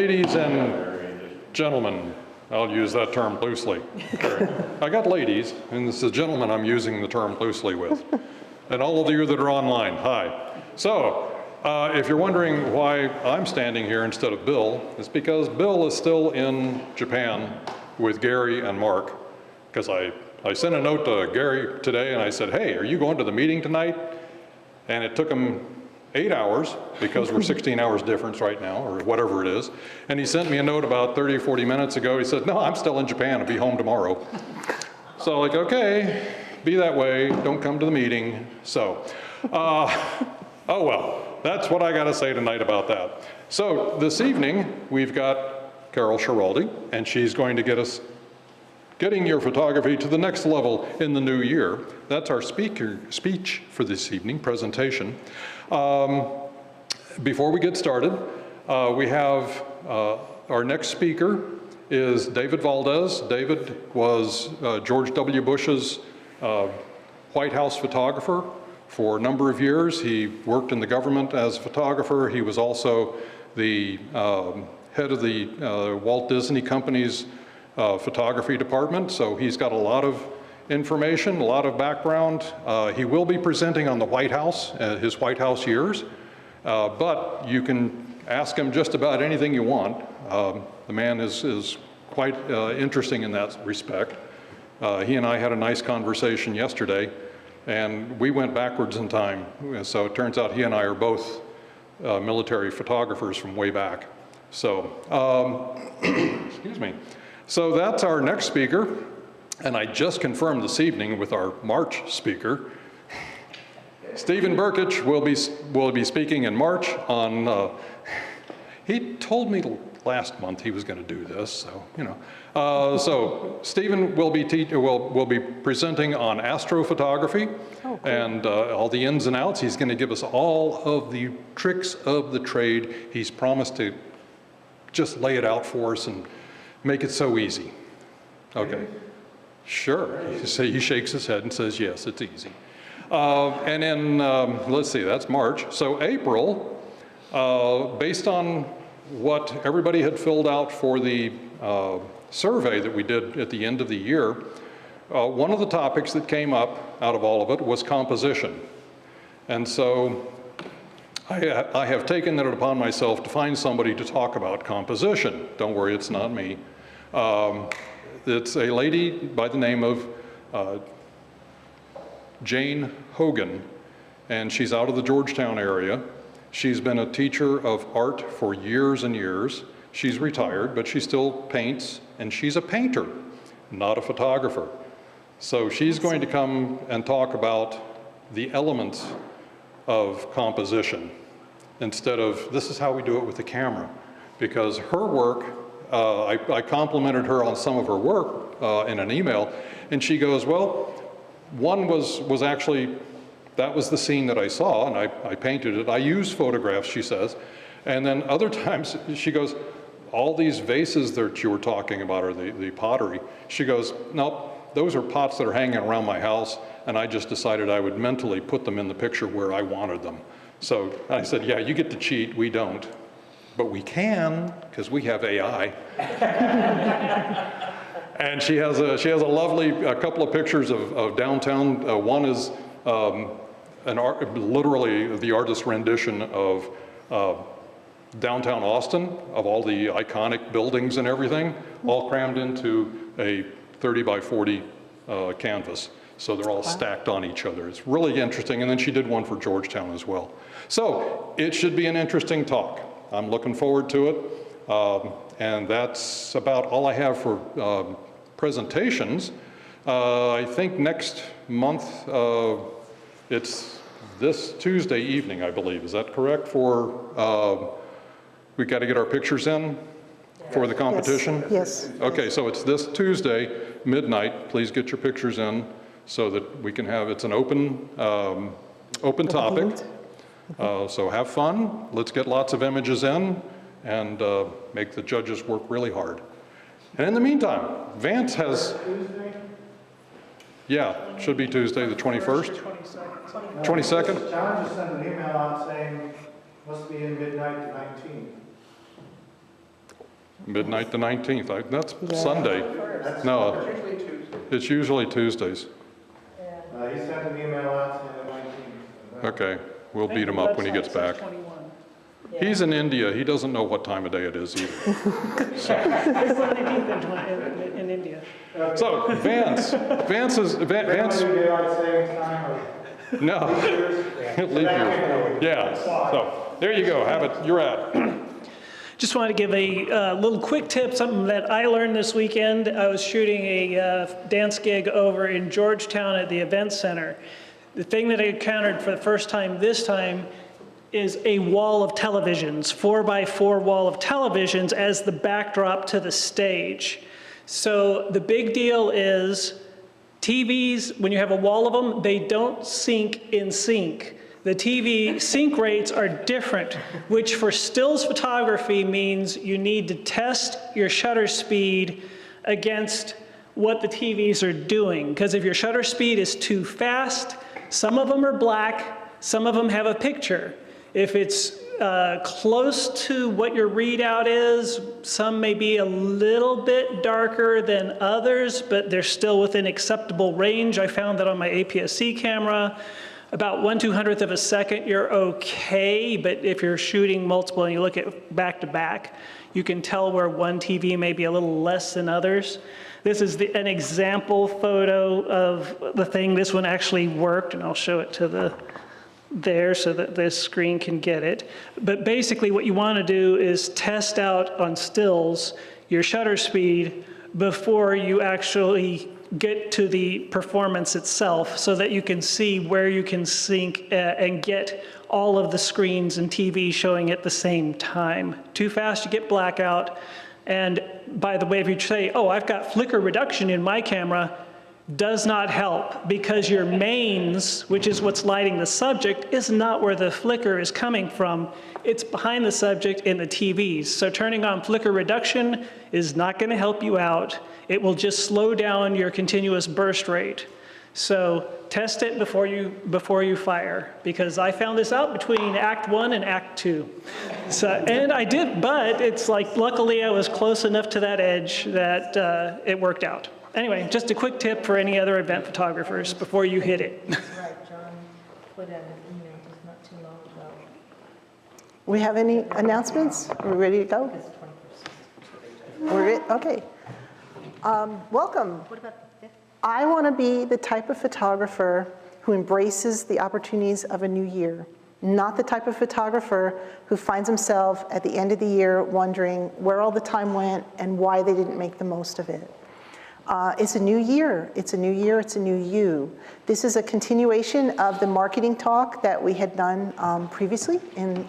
Ladies and gentlemen, I'll use that term loosely. I got ladies, and this is gentlemen I'm using the term loosely with. And all of you that are online, hi. So, if you're wondering why I'm standing here instead of Bill, it's because Bill is still in Japan with Gary and Mark. Because I sent a note to Gary today and I said, hey, are you going to the meeting tonight? And it took him 8 hours, because we're 16 hours difference right now, or whatever it is. And he sent me a note about 30 or 40 minutes ago. He said, no, I'm still in Japan. I'll be home tomorrow. So like, okay, be that way. Don't come to the meeting. So, oh well, that's what I got to say tonight about that. So this evening, we've got Carol Schiraldi, and she's going to get us getting your photography to the next level in the new year. That's our speech for this evening, presentation. Before we get started, we have our next speaker is David Valdez. David was George W. Bush's White House photographer for a number of years. He worked in the government as a photographer. He was also the head of the Walt Disney Company's photography department, so he's got a lot of information, a lot of background. He will be presenting on the White House, his White House years, but you can ask him just about anything you want. The man is quite interesting in that respect. He and I had a nice conversation yesterday, and we went backwards in time. So it turns out he and I are both military photographers from way back. So, excuse me. So that's our next speaker, and I just confirmed this evening with our March speaker. Stephen Burkich will be speaking in March on, he told me last month he was going to do this, so, you know. So Stephen will be presenting on astrophotography and all the ins and outs. He's going to give us all of the tricks of the trade. He's promised to just lay it out for us and make it so easy. Okay. Sure. He shakes his head and says, yes, it's easy. And then, let's see, that's March. So April, based on what everybody had filled out for the survey that we did at the end of the year, one of the topics that came up out of all of it was composition. And so I have taken it upon myself to find somebody to talk about composition. Don't worry, it's not me. It's a lady by the name of Jane Hogan, and she's out of the Georgetown area. She's been a teacher of art for years and years. She's retired, but she still paints, and she's a painter, not a photographer. So she's going to come and talk about the elements of composition instead of this is how we do it with the camera, because her work, I complimented her on some of her work in an email, and she goes, well, one was actually, that was the scene that I saw, and I painted it. I use photographs, she says, and then other times she goes, all these vases that you were talking about, or the pottery, she goes, no, those are pots that are hanging around my house, and I just decided I would mentally put them in the picture where I wanted them. So I said, yeah, you get to cheat, we don't. But we can, because we have AI. And she has a lovely couple of pictures of downtown. One is literally the artist's rendition of downtown Austin, of all the iconic buildings and everything, all crammed into a 30 by 40 canvas. So they're all stacked on each other. It's really interesting. And then she did one for Georgetown as well. So it should be an interesting talk. I'm looking forward to it. And that's about all I have for presentations. I think next month, it's this Tuesday evening, I believe. Is that correct? We got to get our pictures in for the competition? Yes. Okay, so it's this Tuesday, midnight. Please get your pictures in so that we can have, it's an open topic. So have fun. Let's get lots of images in and make the judges work really hard. And in the meantime, Vance has, yeah, should be Tuesday the 21st. 22nd? John just sent an email out saying must be in midnight to 19. Midnight the 19th. That's Sunday. No, it's usually Tuesdays. He sent an email out saying the 19th. Okay, we'll beat him up when he gets back. He's in India. He doesn't know what time of day it is either. It's the 19th in India. So Vance is, Vance, Daylight savings time or no, leave you. Yeah, so there you go, have it, you're at. Just wanted to give a little quick tip, something that I learned this weekend. I was shooting a dance gig over in Georgetown at the event center. The thing that I encountered for the first time this time is a wall of televisions, 4x4 wall of televisions as the backdrop to the stage. So the big deal is TVs, when you have a wall of them, they don't sync in sync. The TV sync rates are different, which for stills photography means you need to test your shutter speed against what the TVs are doing. Because if your shutter speed is too fast, some of them are black, some of them have a picture. If it's close to what your readout is, some may be a little bit darker than others, but they're still within acceptable range. I found that on my APS-C camera. About 1/200th of a second, you're okay, but if you're shooting multiple and you look at back to back, you can tell where one TV may be a little less than others. This is an example photo of the thing. This one actually worked, and I'll show it to there so that this screen can get it. But basically what you want to do is test out on stills your shutter speed before you actually get to the performance itself, so that you can see where you can sync and get all of the screens and TV showing at the same time. Too fast, you get blackout. And by the way, if you say, oh, I've got flicker reduction in my camera, does not help, because your mains, which is what's lighting the subject, is not where the flicker is coming from. It's behind the subject in the TVs. So turning on flicker reduction is not going to help you out. It will just slow down your continuous burst rate. So test it before you fire, because I found this out between Act 1 and Act 2. So, and I did, but it's like, luckily I was close enough to that edge that it worked out. Anyway, just a quick tip for any other event photographers before you hit it. That's right, John put out an email just not too long ago. We have any announcements? Are we ready to go? It's 21st. We're ready? Okay. Welcome. What about the 5th? I want to be the type of photographer who embraces the opportunities of a new year, not the type of photographer who finds himself at the end of the year wondering where all the time went and why they didn't make the most of it. It's a new year, it's a new year, it's a new you. This is a continuation of the marketing talk that we had done previously,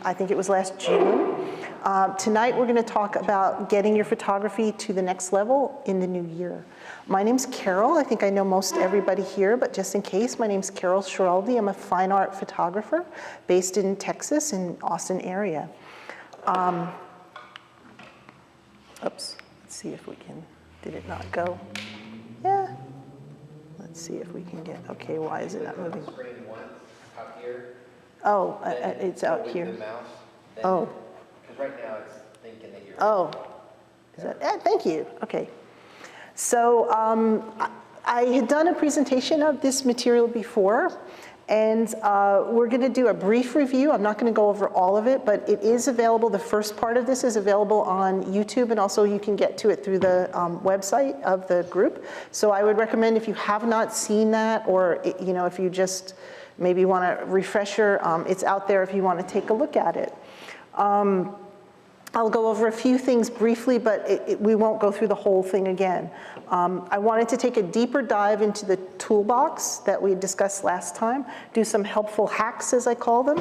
I think it was last June. Tonight we're going to talk about getting your photography to the next level in the new year. My name's Carol. I think I know most everybody here, but just in case, my name's Carol Schiraldi. I'm a fine art photographer based in Texas, in Austin area. Oops, let's see if we can, did it not go? Yeah. Let's see if we can get, okay, why is it not moving? Screen 1 out here. Oh, it's out with here. the mouse. Oh. Because right now it's thinking that you're. Oh, is that, thank you, okay. So I had done a presentation of this material before, and we're going to do a brief review. I'm not going to go over all of it, but it is available. The first part of this is available on YouTube, and also you can get to it through the website of the group. So I would recommend, if you have not seen that, or if you just maybe want a refresher, it's out there if you want to take a look at it. I'll go over a few things briefly, but we won't go through the whole thing again. I wanted to take a deeper dive into the toolbox that we discussed last time, do some helpful hacks, as I call them,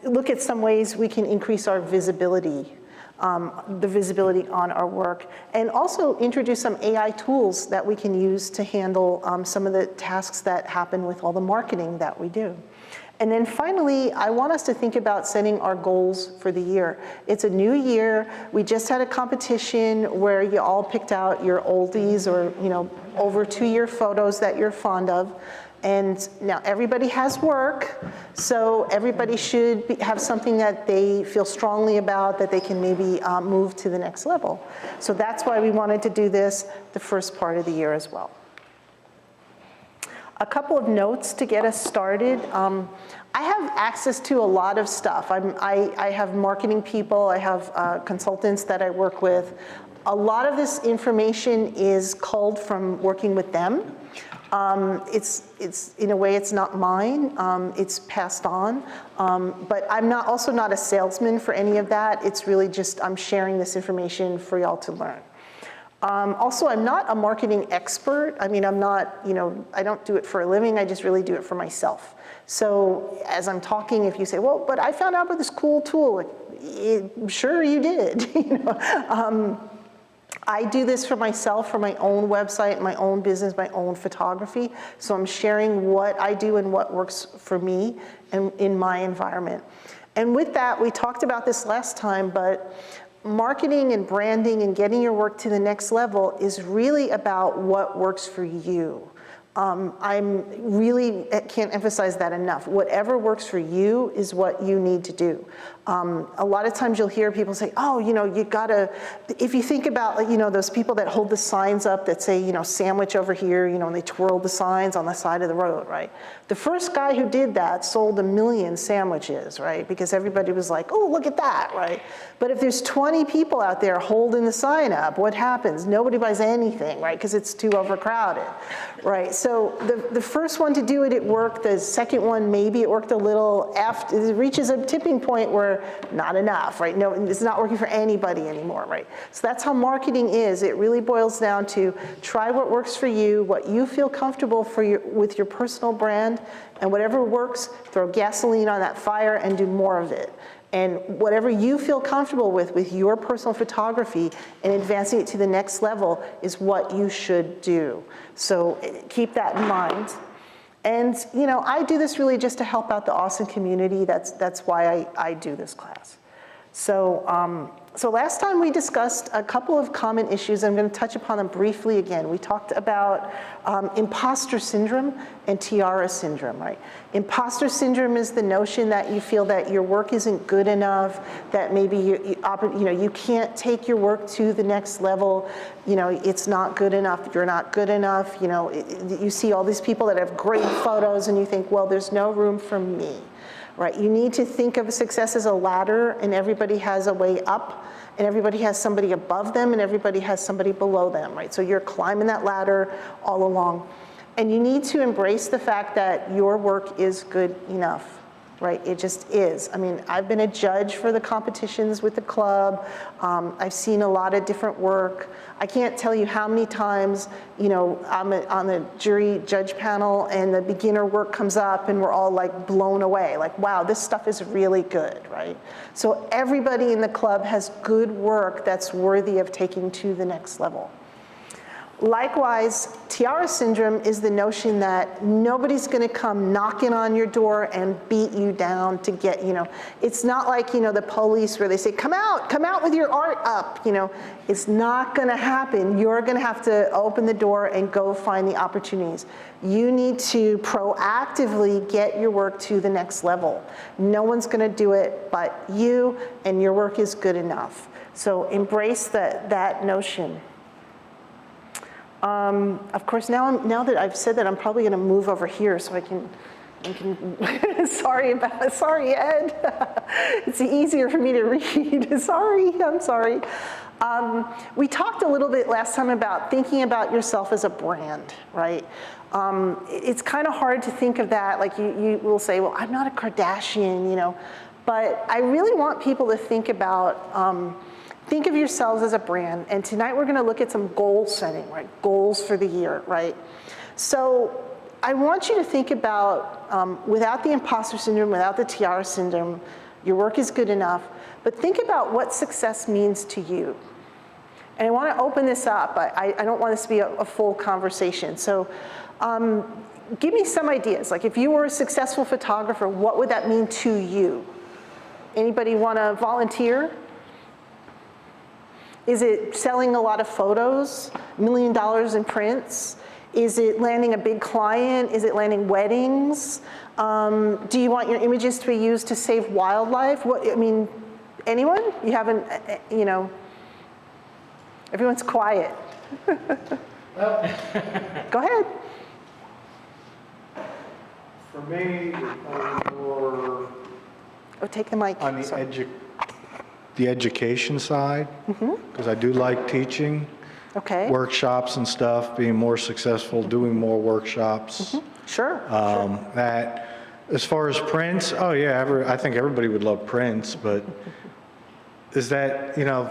look at some ways we can increase our visibility, the visibility on our work, and also introduce some AI tools that we can use to handle some of the tasks that happen with all the marketing that we do. And then finally, I want us to think about setting our goals for the year. It's a new year. We just had a competition where you all picked out your oldies or over 2-year photos that you're fond of. And now everybody has work, so everybody should have something that they feel strongly about, that they can maybe move to the next level. So that's why we wanted to do this the first part of the year as well. A couple of notes to get us started. I have access to a lot of stuff. I have marketing people, I have consultants that I work with. A lot of this information is culled from working with them. It's in a way, it's not mine. It's passed on. But I'm also not a salesman for any of that. It's really just, I'm sharing this information for y'all to learn. Also, I'm not a marketing expert. I mean, I'm not, I don't do it for a living. I just really do it for myself. So as I'm talking, if you say, well, but I found out about this cool tool, sure you did. I do this for myself, for my own website, my own business, my own photography. So I'm sharing what I do and what works for me and in my environment. And with that, we talked about this last time, but marketing and branding and getting your work to the next level is really about what works for you. I'm really can't emphasize that enough. Whatever works for you is what you need to do. A lot of times you'll hear people say, oh, you gotta, if you think about, those people that hold the signs up that say, sandwich over here, and they twirl the signs on the side of the road, right? The first guy who did that sold 1 million sandwiches, right? Because everybody was like, oh, look at that, right? But if there's 20 people out there holding the sign up, what happens? Nobody buys anything, right? Because it's too overcrowded, right? So the first one to do it, it worked. The second one, maybe it worked a little. After it reaches a tipping point where not enough, right? No, it's not working for anybody anymore, right? So that's how marketing is. It really boils down to try what works for you, what you feel comfortable with your personal brand, and whatever works, throw gasoline on that fire and do more of it. And whatever you feel comfortable with your personal photography and advancing it to the next level is what you should do. So keep that in mind. And I do this really just to help out the Austin community. That's why I do this class. So last time we discussed a couple of common issues. I'm going to touch upon them briefly again. We talked about imposter syndrome and tiara syndrome, right? Imposter syndrome is the notion that you feel that your work isn't good enough, that maybe you can't take your work to the next level. It's not good enough. You're not good enough. You see all these people that have great photos, and you think, well, there's no room for me. Right, you need to think of success as a ladder, and everybody has a way up, and everybody has somebody above them, and everybody has somebody below them, right? So you're climbing that ladder all along. And you need to embrace the fact that your work is good enough, right? It just is. I mean, I've been a judge for the competitions with the club. I've seen a lot of different work. I can't tell you how many times, I'm on the jury judge panel and the beginner work comes up and we're all like blown away, like, wow, this stuff is really good, right? So everybody in the club has good work that's worthy of taking to the next level. Likewise, tiara syndrome is the notion that nobody's going to come knocking on your door and beat you down to get, it's not like, the police where they say, come out with your art up, it's not going to happen. You're going to have to open the door and go find the opportunities. You need to proactively get your work to the next level. No one's going to do it but you, and your work is good enough. So embrace that notion. Of course, now that I've said that, I'm probably going to move over here so I can sorry, Ed. It's easier for me to read. I'm sorry. We talked a little bit last time about thinking about yourself as a brand, right? It's kind of hard to think of that. Like you will say, well, I'm not a Kardashian, but I really want people to think about think of yourselves as a brand, and tonight we're going to look at some goal setting, right? Goals for the year, right? So I want you to think about, without the imposter syndrome, without the tiara syndrome, your work is good enough, but think about what success means to you. And I want to open this up. I don't want this to be a full conversation. So give me some ideas. Like if you were a successful photographer, what would that mean to you? Anybody want to volunteer? Is it selling a lot of photos, $1 million in prints? Is it landing a big client? Is it landing weddings? Do you want your images to be used to save wildlife? What, I mean, anyone? You haven't, you know, everyone's quiet. Go ahead. For me, it's probably more Oh, take the mic. on Sorry. the education side, because I do like teaching, Okay. workshops and stuff, being more successful, doing more workshops. Sure. That, as far as prints, oh yeah, I think everybody would love prints, but is that, you know,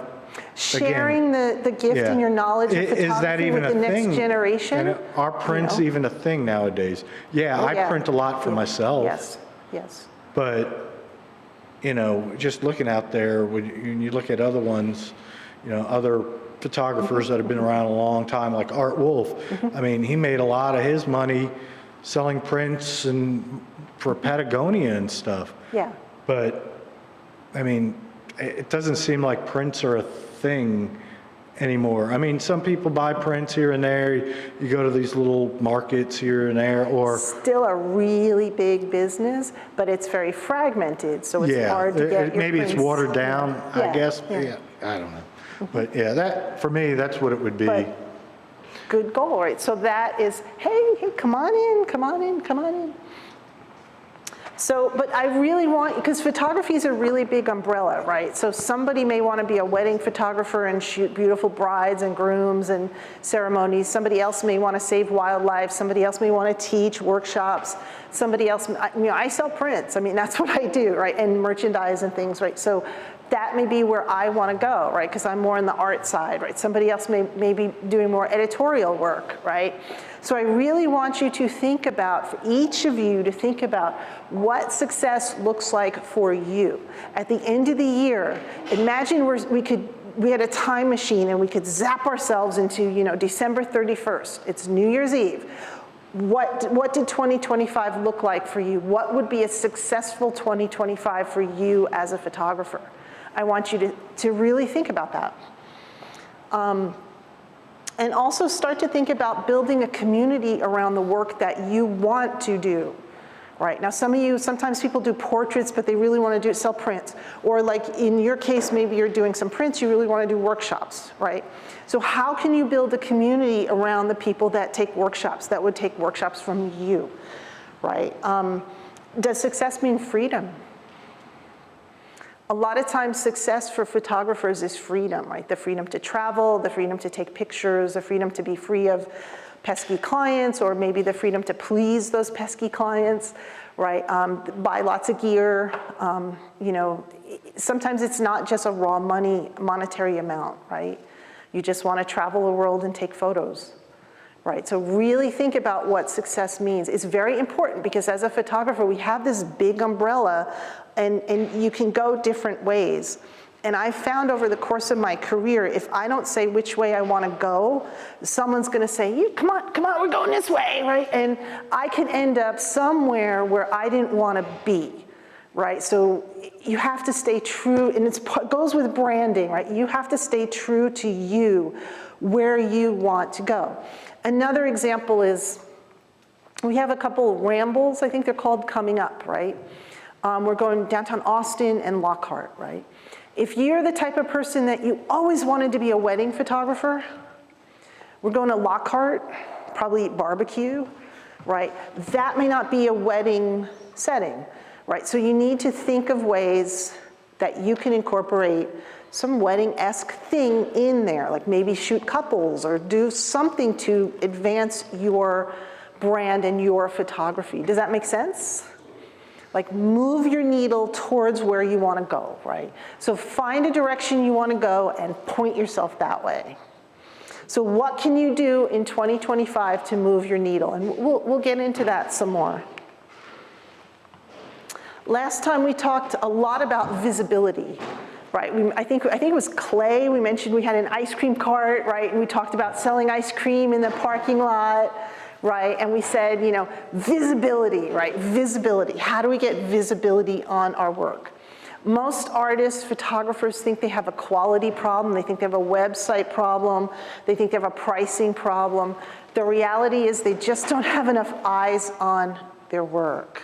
Sharing the gift yeah. and your knowledge of Is that photography even with a the thing? next generation. And are prints know? even a thing nowadays? Yeah, Oh, I yeah. print a lot for myself. Yes, yes. But, you know, just looking out there, when you look at other ones, you know, other photographers that have been around a long time, like Art Wolf, I mean, he made a lot of his money selling prints and for Patagonia and stuff. Yeah. But, I mean, it doesn't seem like prints are a thing anymore. I mean, some people buy prints here and there. You go to these little markets here and there, or Still a really big business, but it's very fragmented, so it's yeah, hard to get your maybe it's prints, watered down, Yeah, I guess. yeah. Yeah, I don't know. But yeah, that, for me, that's what it would be. But good goal, right? So that is, hey, come on in, come on in, come on in. So, but I really want, because photography is a really big umbrella, right? So somebody may want to be a wedding photographer and shoot beautiful brides and grooms and ceremonies. Somebody else may want to save wildlife. Somebody else may want to teach workshops. Somebody else, you know, I sell prints. I mean, that's what I do, right? And merchandise and things, right? So that may be where I want to go, right? Because I'm more on the art side, right? Somebody else may be doing more editorial work, right? So I really want you to think about, for each of you to think about what success looks like for you. At the end of the year, imagine we had a time machine and we could zap ourselves into, you know, December 31st. It's New Year's Eve. What did 2025 look like for you? What would be a successful 2025 for you as a photographer? I want you to really think about that. And also start to think about building a community around the work that you want to do, right? Now, sometimes people do portraits, but they really want to sell prints. Or like in your case, maybe you're doing some prints, you really want to do workshops, right? So how can you build a community around the people that take workshops, that would take workshops from you, right? Does success mean freedom? A lot of times success for photographers is freedom, right? The freedom to travel, the freedom to take pictures, the freedom to be free of pesky clients, or maybe the freedom to please those pesky clients, right? Buy lots of gear. You know, sometimes it's not just a raw monetary amount, right? You just want to travel the world and take photos, right? So really think about what success means. It's very important because as a photographer, we have this big umbrella and you can go different ways. And I found over the course of my career, if I don't say which way I want to go, someone's going to say, come on, we're going this way, right? And I could end up somewhere where I didn't want to be, right? So you have to stay true, and it goes with branding, right? You have to stay true to you, where you want to go. Another example is, we have a couple of rambles, I think they're called, coming up, right? We're going downtown Austin and Lockhart, right? If you're the type of person that you always wanted to be a wedding photographer, we're going to Lockhart, probably eat barbecue, right? That may not be a wedding setting, right? So you need to think of ways that you can incorporate some wedding-esque thing in there, like maybe shoot couples or do something to advance your brand and your photography. Does that make sense? Like move your needle towards where you want to go, right? So find a direction you want to go and point yourself that way. So what can you do in 2025 to move your needle? And we'll get into that some more. Last time we talked a lot about visibility, right? I think it was Clay, we mentioned we had an ice cream cart, right? And we talked about selling ice cream in the parking lot, right? And we said, you know, visibility, right? Visibility. How do we get visibility on our work? Most artists, photographers think they have a quality problem, they think they have a website problem, they think they have a pricing problem. The reality is they just don't have enough eyes on their work,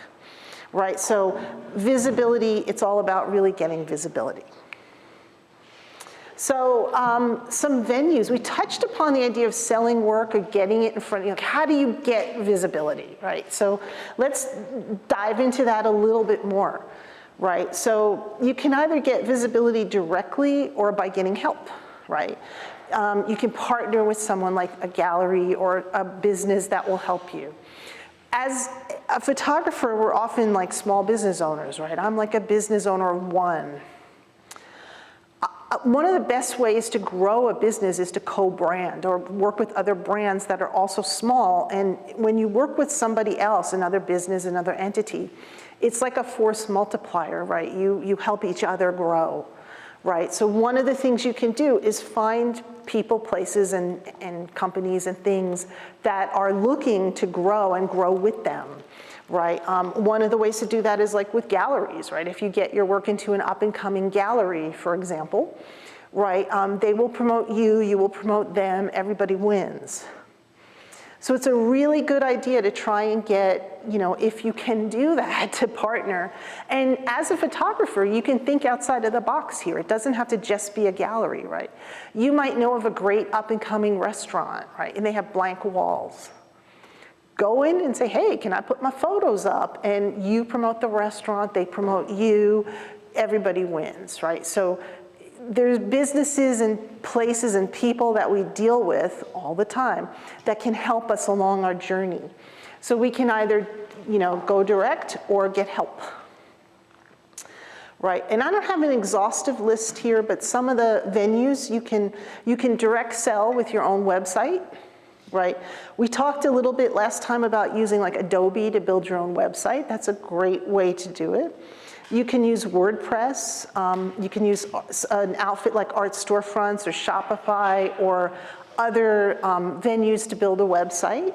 right? So visibility, it's all about really getting visibility. So some venues, we touched upon the idea of selling work or getting it in front of you. Like, how do you get visibility, right? So let's dive into that a little bit more, right? So you can either get visibility directly or by getting help, right? You can partner with someone like a gallery or a business that will help you. As a photographer, we're often like small business owners, right? I'm like a business owner of one. One of the best ways to grow a business is to co-brand or work with other brands that are also small. And when you work with somebody else, another business, another entity, it's like a force multiplier, right? You help each other grow, right? So one of the things you can do is find people, places, and companies and things that are looking to grow and grow with them. Right, one of the ways to do that is like with galleries, right? If you get your work into an up-and-coming gallery, for example, right, they will promote you, you will promote them, everybody wins. So it's a really good idea to try and get, if you can do that, to partner. And as a photographer, you can think outside of the box here. It doesn't have to just be a gallery, right? You might know of a great up-and-coming restaurant, right, and they have blank walls. Go in and say, hey, can I put my photos up? And you promote the restaurant, they promote you, everybody wins, right? So there's businesses and places and people that we deal with all the time that can help us along our journey. So we can either, go direct or get help. Right, and I don't have an exhaustive list here, but some of the venues you can direct sell with your own website. Right, we talked a little bit last time about using like Adobe to build your own website. That's a great way to do it. You can use WordPress. You can use an outfit like Art Storefronts or Shopify or other venues to build a website.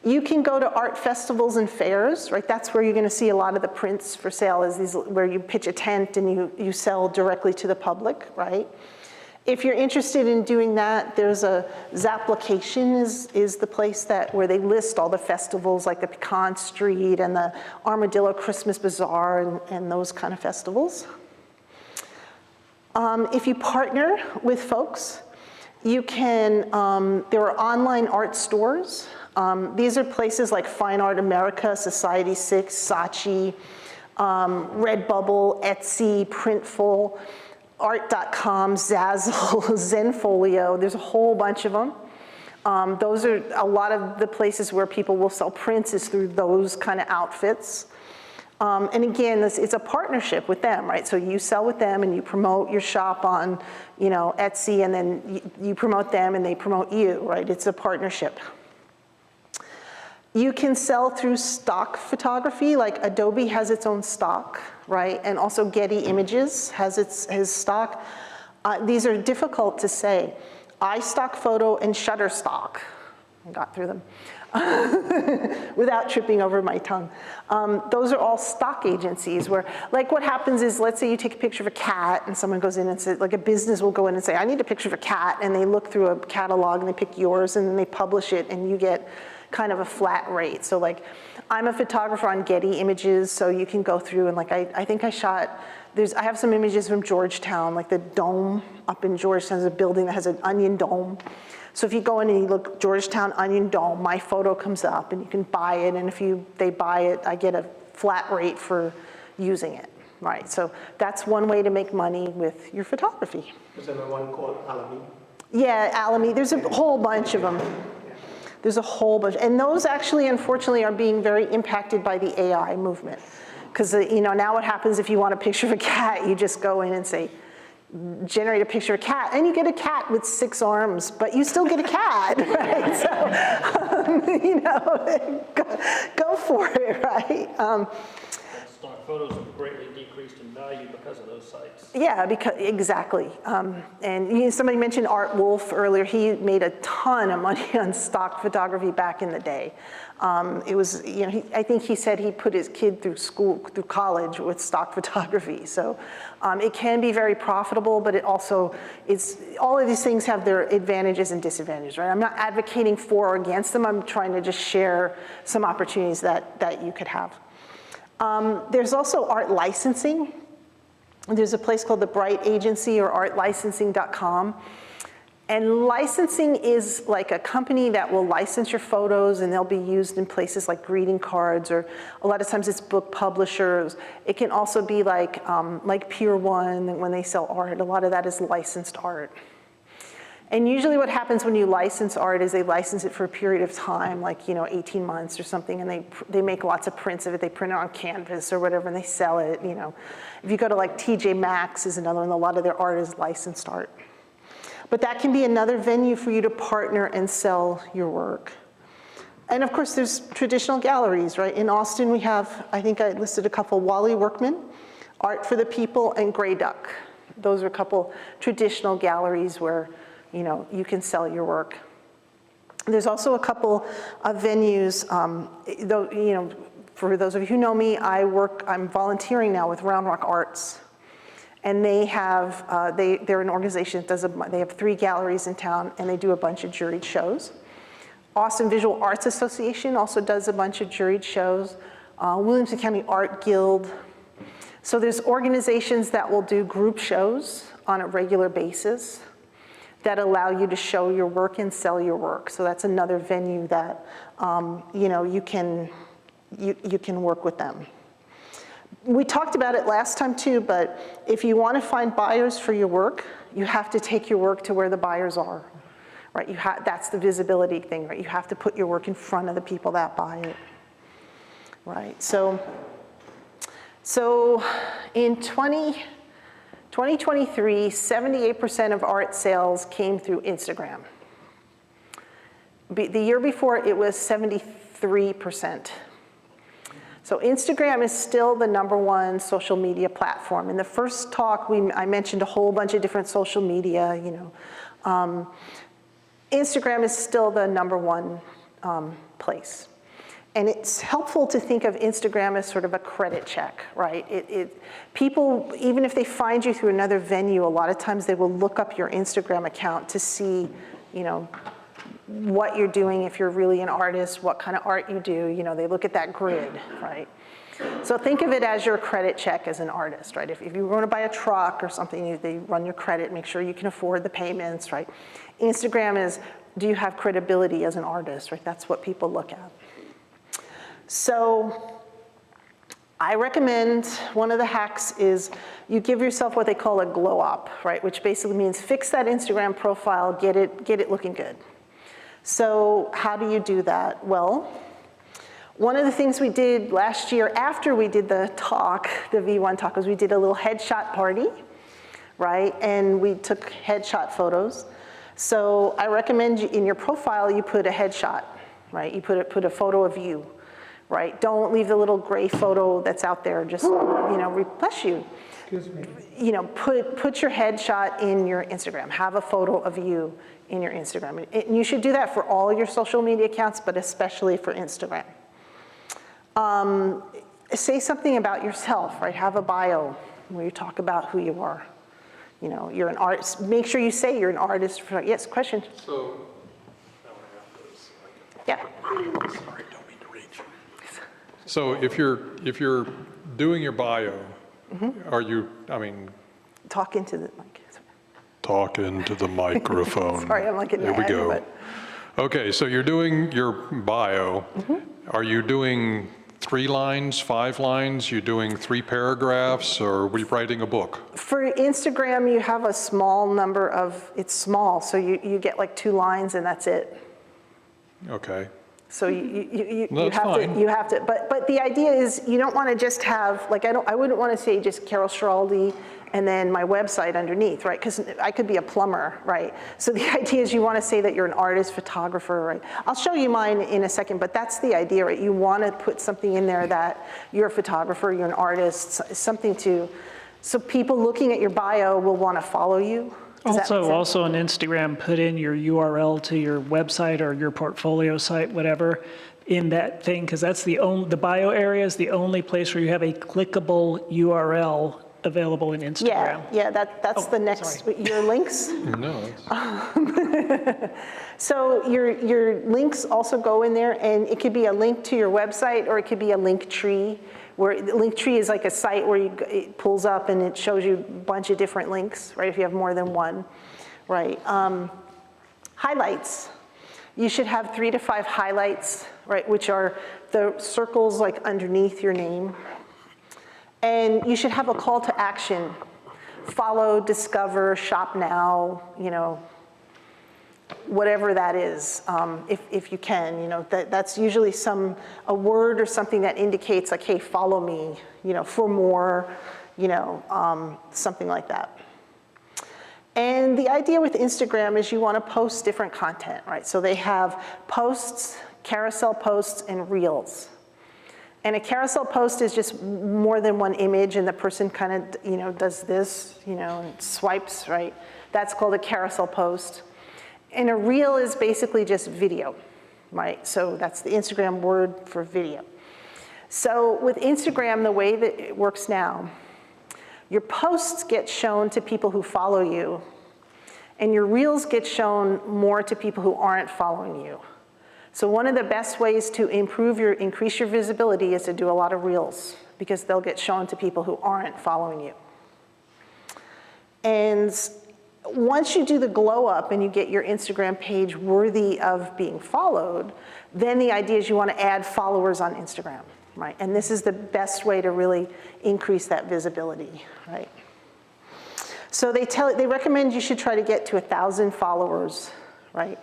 You can go to art festivals and fairs, right? That's where you're going to see a lot of the prints for sale, is these where you pitch a tent and you sell directly to the public, right? If you're interested in doing that, there's a Zapplication is the place where they list all the festivals like the Pecan Street and the Armadillo Christmas Bazaar and those kind of festivals. If you partner with folks, you can, there are online art stores. These are places like Fine Art America, Society 6, Saatchi, Redbubble, Etsy, Printful, Art.com, Zazzle, Zenfolio, there's a whole bunch of them. Those are a lot of the places where people will sell prints is through those kind of outfits. And again, it's a partnership with them, right? So you sell with them and you promote your shop on, Etsy, and then you promote them and they promote you, right? It's a partnership. You can sell through stock photography, like Adobe has its own stock, right? And also Getty Images has its stock. These are difficult to say. iStock Photo and Shutterstock, I got through them without tripping over my tongue. Those are all stock agencies where, like what happens is, let's say you take a picture of a cat and someone goes in and says, like a business will go in and say, I need a picture of a cat, and they look through a catalog and they pick yours and then they publish it and you get kind of a flat rate. So like, I'm a photographer on Getty Images, so you can go through and like, I think I shot, I have some images from Georgetown, like the dome up in Georgetown is a building that has an onion dome. So if you go in and you look Georgetown Onion Dome, my photo comes up and you can buy it, and if they buy it, I get a flat rate for using it, right? So that's one way to make money with your photography. Is there one called Alamy? Yeah, Alamy, there's a whole bunch of them. There's a whole bunch, and those actually, unfortunately, are being very impacted by the AI movement. Because now what happens if you want a picture of a cat, you just go in and say, generate a picture of a cat, and you get a cat with 6 arms, but you still get a cat, right? So, go for it, right? photos have greatly decreased in value because of those sites. Yeah, exactly. And somebody mentioned Art Wolf earlier. He made a ton of money on stock photography back in the day. It was, I think he said he put his kid through college with stock photography. So it can be very profitable, but it also all of these things have their advantages and disadvantages, right? I'm not advocating for or against them. I'm trying to just share some opportunities that you could have. There's also art licensing. There's a place called the Bright Agency or artlicensing.com. And licensing is like a company that will license your photos, and they'll be used in places like greeting cards, or a lot of times it's book publishers. It can also be like Pier 1 when they sell art. A lot of that is licensed art. And usually what happens when you license art is they license it for a period of time, like 18 months or something, and they make lots of prints of it. They print it on canvas or whatever, and they sell it. If you go to like TJ Maxx is another one, a lot of their art is licensed art. But that can be another venue for you to partner and sell your work. And of course, there's traditional galleries, right? In Austin, we have, I think I listed a couple, Wally Workman, Art for the People, and Grey Duck. Those are a couple traditional galleries where you can sell your work. There's also a couple of venues, for those of you who know me, I'm volunteering now with Round Rock Arts. And they have, they're an organization that they have 3 galleries in town, and they do a bunch of juried shows. Austin Visual Arts Association also does a bunch of juried shows. Williamson County Art Guild. So there's organizations that will do group shows on a regular basis that allow you to show your work and sell your work. So that's another venue that you can work with them. We talked about it last time too, but if you want to find buyers for your work, you have to take your work to where the buyers are, right? That's the visibility thing, right? You have to put your work in front of the people that buy it, right? So in 2023, 78% of art sales came through Instagram. The year before, it was 73%. So Instagram is still the #1 social media platform. In the first talk, I mentioned a whole bunch of different social media, Instagram is still the #1 place. And it's helpful to think of Instagram as sort of a credit check, right? People, even if they find you through another venue, a lot of times they will look up your Instagram account to see, what you're doing, if you're really an artist, what kind of art you do, they look at that grid, right? So think of it as your credit check as an artist, right? If you want to buy a truck or something, they run your credit, make sure you can afford the payments, right? Instagram is, do you have credibility as an artist, right? That's what people look at. So I recommend, one of the hacks is you give yourself what they call a glow up, right? Which basically means fix that Instagram profile, get it looking good. So how do you do that? Well, one of the things we did last year after we did the talk, the V1 talk, was we did a little headshot party, right? And we took headshot photos. So I recommend in your profile, you put a headshot, right? You put a photo of you, right? Don't leave the little gray photo that's out there, just, bless you. Excuse me. Put your headshot in your Instagram. Have a photo of you in your Instagram. And you should do that for all your social media accounts, but especially for Instagram. Say something about yourself, right? Have a bio where you talk about who you are. You're an artist. Make sure you say you're an artist. Yes, question? So, Yeah. Sorry, don't mean to reach. so if you're doing your bio, are you, Talk into the mic. talk into the microphone. Sorry, I'm like in There the we head, go. but- Okay, so you're doing your bio. Are you doing 3 lines, 5 lines? You doing 3 paragraphs, or are we writing a book? For Instagram, you have a small number of, it's small, so you get like 2 lines and that's it. Okay. So you That's have to, fine. you have to, but the idea is you don't want to just have, like, I wouldn't want to say just Carol Schiraldi and then my website underneath, right? Because I could be a plumber, right? So the idea is you want to say that you're an artist, photographer, right? I'll show you mine in a second, but that's the idea, right? You want to put something in there that you're a photographer, you're an artist, something to, so people looking at your bio will want to follow you. Does that make sense? Also on Instagram, put in your URL to your website or your portfolio site, whatever, in that thing, because that's the bio area is the only place where you have a clickable URL available in Instagram. Yeah, that's the next, your links. No, it's- So your links also go in there, and it could be a link to your website, or it could be a link tree, where the link tree is like a site where it pulls up and it shows you a bunch of different links, right, if you have more than one, right? Highlights. You should have 3 to 5 highlights, right, which are the circles like underneath your name. And you should have a call to action. Follow, discover, shop now, you know, whatever that is, if you can, you know, that's usually a word or something that indicates like, hey, follow me, you know, for more, you know, something like that. And the idea with Instagram is you want to post different content, right? So they have posts, carousel posts, and reels. And a carousel post is just more than one image, and the person kind of, you know, does this, you know, and swipes, right? That's called a carousel post. And a reel is basically just video, right? So that's the Instagram word for video. So with Instagram, the way that it works now, your posts get shown to people who follow you, and your reels get shown more to people who aren't following you. So one of the best ways to increase your visibility is to do a lot of reels, because they'll get shown to people who aren't following you. And once you do the glow up and you get your Instagram page worthy of being followed, then the idea is you want to add followers on Instagram, right? And this is the best way to really increase that visibility, right? So they recommend you should try to get to 1,000 followers, right?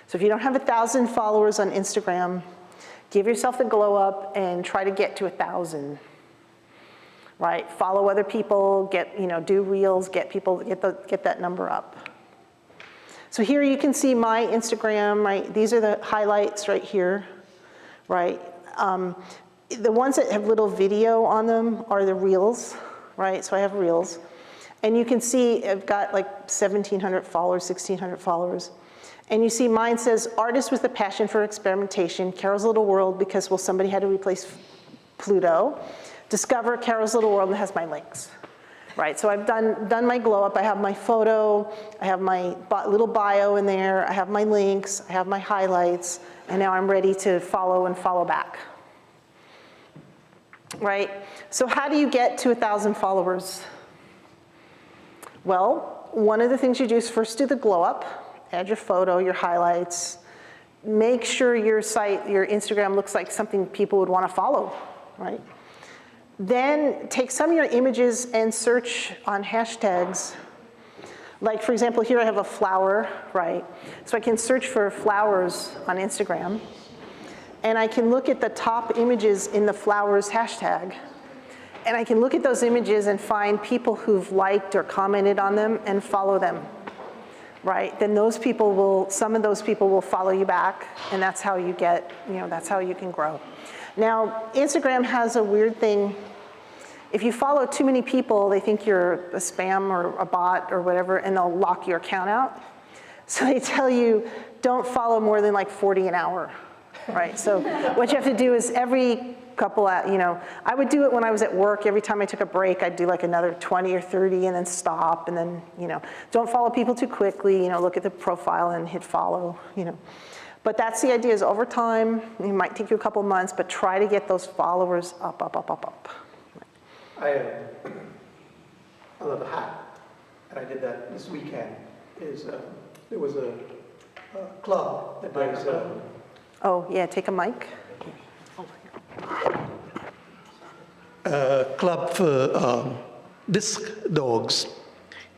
So if you don't have 1,000 followers on Instagram, give yourself the glow up and try to get to 1,000. Right, follow other people, do reels, get that number up. So here you can see my Instagram, right? These are the highlights right here, right? The ones that have little video on them are the reels, right? So I have reels. And you can see I've got like 1,700 followers, 1,600 followers. And you see mine says, artist with a passion for experimentation, Carol's Little World, because, well, somebody had to replace Pluto. Discover Carol's Little World, and it has my links, right? So I've done my glow up. I have my photo, I have my little bio in there, I have my links, I have my highlights, and now I'm ready to follow and follow back, right? So how do you get to 1,000 followers? Well, one of the things you do is first do the glow up, add your photo, your highlights, make sure your site, your Instagram looks like something people would want to follow, right? Then take some of your images and search on hashtags. Like, for example, here I have a flower, right? So I can search for flowers on Instagram. And I can look at the top images in the flowers hashtag. And I can look at those images and find people who've liked or commented on them and follow them, right? Then some of those people will follow you back, and that's how you get, that's how you can grow. Now, Instagram has a weird thing. If you follow too many people, they think you're a spam or a bot or whatever, and they'll lock your account out. So they tell you, don't follow more than like 40 an hour, right? So what you have to do is every couple, I would do it when I was at work. Every time I took a break, I'd do like another 20 or 30 and then stop, and then, don't follow people too quickly, look at the profile and hit follow, But that's the idea, is over time, it might take you a couple months, but try to get those followers up, up, up, up, up. I love a hat, and I did that this weekend. There was a club that does. Oh, yeah, take a mic. Club for disc dogs,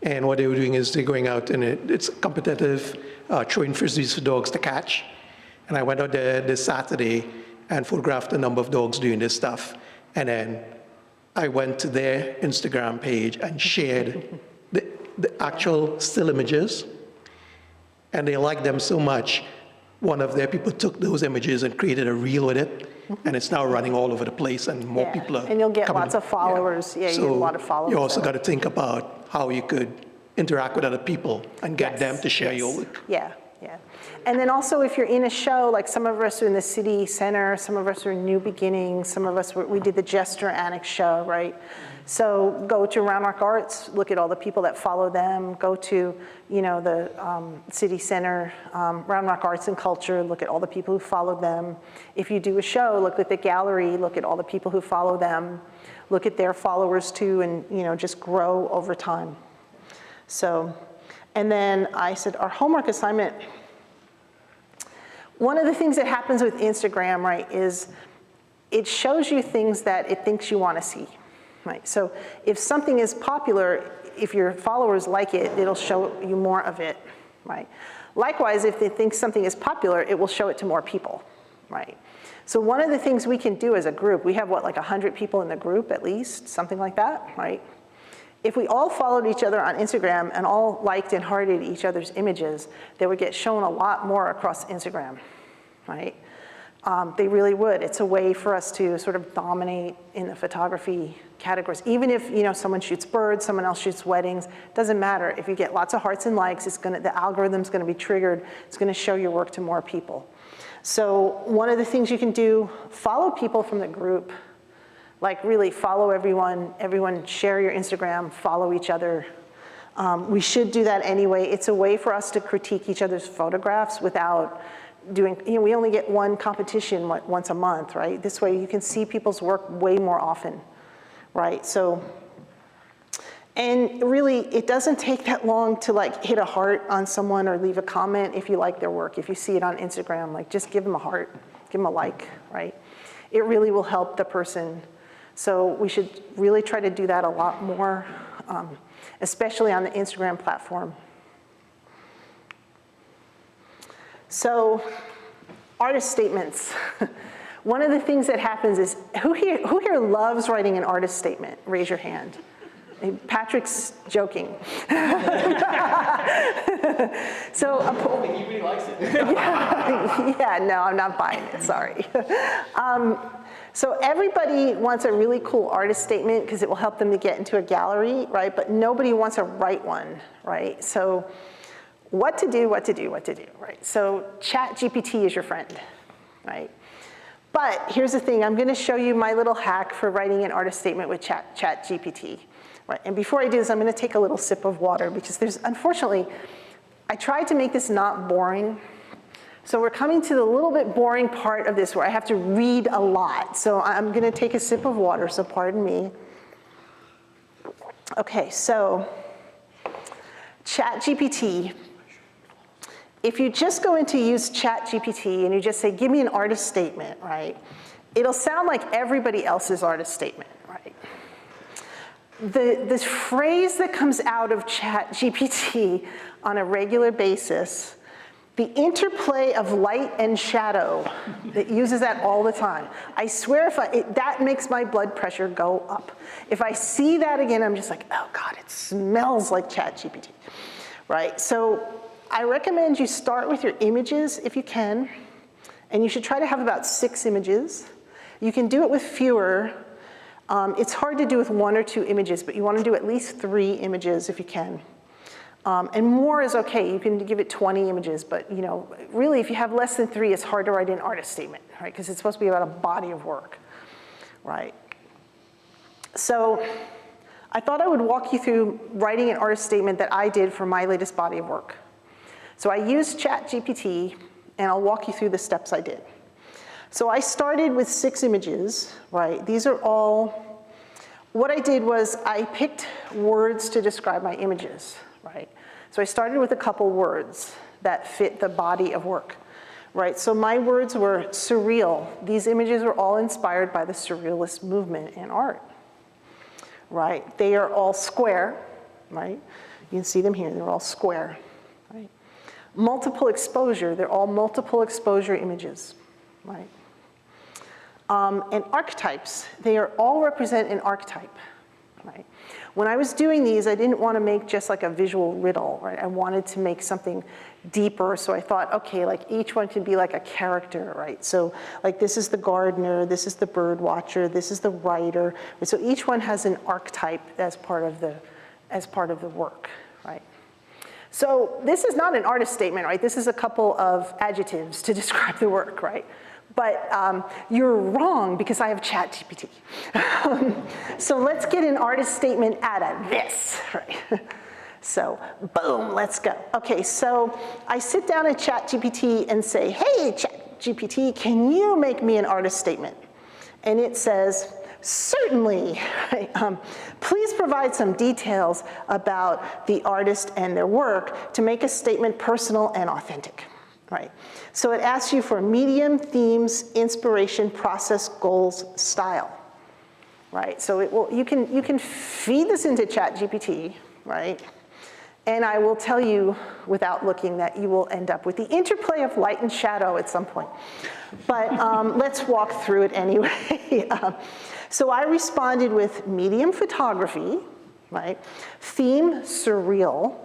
and what they were doing is they're going out and it's competitive, throwing frisbees for dogs to catch. And I went out there this Saturday and photographed a number of dogs doing this stuff. And then I went to their Instagram page and shared the actual still images. And they liked them so much, one of their people took those images and created a reel with it. And it's now running all over the place, and more Yeah. people are And you'll get coming. lots of followers. Yeah, you get a lot of followers. You also there. got to think about how you could interact with other people and get them to share your work. Yeah, yeah. And then also if you're in a show, like some of us are in the city center, some of us are in New Beginnings, some of us, we did the Jester Annex show, right? So go to Round Rock Arts, look at all the people that follow them, go to, you know, the city center, Round Rock Arts and Culture, look at all the people who follow them. If you do a show, look at the gallery, look at all the people who follow them, look at their followers too, and, you know, just grow over time. So, and then I said, our homework assignment, one of the things that happens with Instagram, right, is it shows you things that it thinks you want to see, right? So if something is popular, if your followers like it, it'll show you more of it, right? Likewise, if it thinks something is popular, it will show it to more people, right? So one of the things we can do as a group, we have what, like 100 people in the group at least, something like that, right? If we all followed each other on Instagram and all liked and hearted each other's images, they would get shown a lot more across Instagram, right? They really would. It's a way for us to sort of dominate in the photography categories. Even if, you know, someone shoots birds, someone else shoots weddings, doesn't matter. If you get lots of hearts and likes, the algorithm's gonna be triggered. It's gonna show your work to more people. So one of the things you can do, follow people from the group. Like really follow everyone share your Instagram, follow each other. We should do that anyway. It's a way for us to critique each other's photographs without doing, you know, we only get one competition once a month, right? This way you can see people's work way more often, right? So, and really it doesn't take that long to like hit a heart on someone or leave a comment if you like their work. If you see it on Instagram, like just give them a heart, give them a like, right? It really will help the person. So we should really try to do that a lot more, especially on the Instagram platform. So artist statements. One of the things that happens is, who here loves writing an artist statement? Raise your hand. Patrick's joking. So, He really likes it. yeah, no, I'm not buying it, sorry. So everybody wants a really cool artist statement because it will help them to get into a gallery, right? But nobody wants to write one, right? So what to do, right? So ChatGPT is your friend, right? But here's the thing, I'm gonna show you my little hack for writing an artist statement with ChatGPT, right? And before I do this, I'm gonna take a little sip of water because unfortunately, I tried to make this not boring. So we're coming to the little bit boring part of this where I have to read a lot. So I'm gonna take a sip of water, so pardon me. Okay, so ChatGPT. If you just go into use ChatGPT and you just say, give me an artist statement, right? It'll sound like everybody else's artist statement, right? The phrase that comes out of ChatGPT on a regular basis, the interplay of light and shadow, it uses that all the time. I swear that makes my blood pressure go up. If I see that again, I'm just like, oh God, it smells like ChatGPT, right? So I recommend you start with your images if you can, and you should try to have about 6 images. You can do it with fewer. It's hard to do with 1 or 2 images, but you want to do at least 3 images if you can. And more is okay, you can give it 20 images, but you know, really if you have less than 3, it's hard to write an artist statement, right? Because it's supposed to be about a body of work, right? So I thought I would walk you through writing an artist statement that I did for my latest body of work. So I used ChatGPT, and I'll walk you through the steps I did. So I started with 6 images, right? These are all, what I did was I picked words to describe my images, right? So I started with a couple words that fit the body of work, right? So my words were surreal. These images were all inspired by the surrealist movement in art, right? They are all square, right? You can see them here, they're all square, right? Multiple exposure, they're all multiple exposure images, right? And archetypes, they are all represent an archetype, right? When I was doing these, I didn't want to make just like a visual riddle, right? I wanted to make something deeper, so I thought, okay, like each one could be like a character, right? So like this is the gardener, this is the bird watcher, this is the writer. So each one has an archetype as part of the work, right? So this is not an artist statement, right? This is a couple of adjectives to describe the work, right? But you're wrong because I have ChatGPT. So let's get an artist statement out of this, right? So boom, let's go. Okay, so I sit down at ChatGPT and say, hey, ChatGPT, can you make me an artist statement? And it says, certainly, right? Please provide some details about the artist and their work to make a statement personal and authentic, right? So it asks you for medium, themes, inspiration, process, goals, style, right? So it will, you can feed this into ChatGPT, right? And I will tell you without looking that you will end up with the interplay of light and shadow at some point. But let's walk through it anyway. So I responded with medium photography, right? Theme, surreal,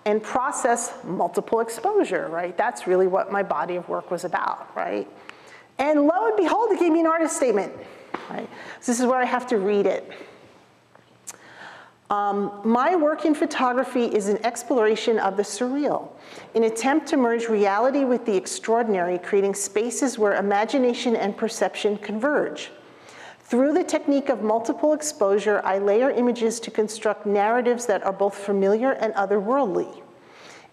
and process, multiple exposure, right? That's really what my body of work was about, right? And lo and behold, it gave me an artist statement, right? So this is where I have to read it. My work in photography is an exploration of the surreal, an attempt to merge reality with the extraordinary, creating spaces where imagination and perception converge. Through the technique of multiple exposure, I layer images to construct narratives that are both familiar and otherworldly.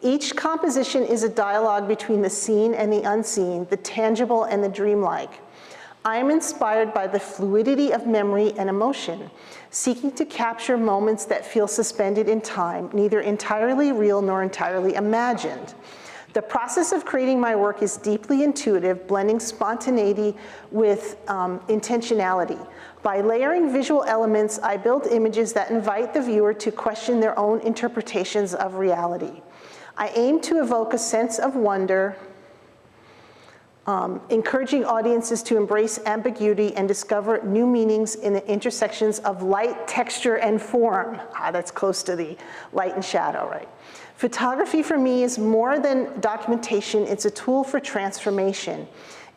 Each composition is a dialogue between the seen and the unseen, the tangible and the dreamlike. I am inspired by the fluidity of memory and emotion, seeking to capture moments that feel suspended in time, neither entirely real nor entirely imagined. The process of creating my work is deeply intuitive, blending spontaneity with intentionality. By layering visual elements, I build images that invite the viewer to question their own interpretations of reality. I aim to evoke a sense of wonder, encouraging audiences to embrace ambiguity and discover new meanings in the intersections of light, texture, and form. That's close to the light and shadow, right? Photography for me is more than documentation, it's a tool for transformation.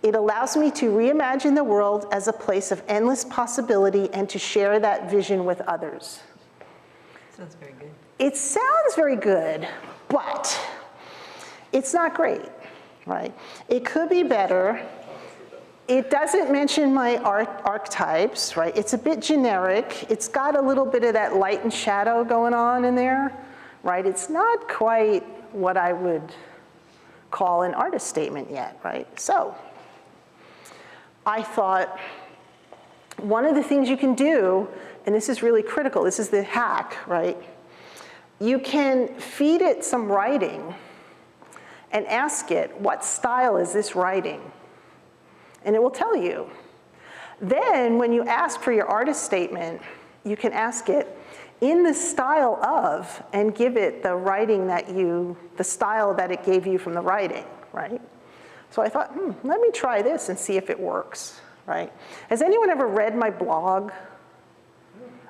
It allows me to reimagine the world as a place of endless possibility and to share that vision with others. Sounds very good. It sounds very good, but it's not great, right? It could be better. It doesn't mention my archetypes, right? It's a bit generic. It's got a little bit of that light and shadow going on in there, right? It's not quite what I would call an artist statement yet, right? So I thought one of the things you can do, and this is really critical, this is the hack, right? You can feed it some writing and ask it, what style is this writing? And it will tell you. Then when you ask for your artist statement, you can ask it in the style of, and give it the writing that the style that it gave you from the writing, right? So I thought, let me try this and see if it works, right? Has anyone ever read my blog?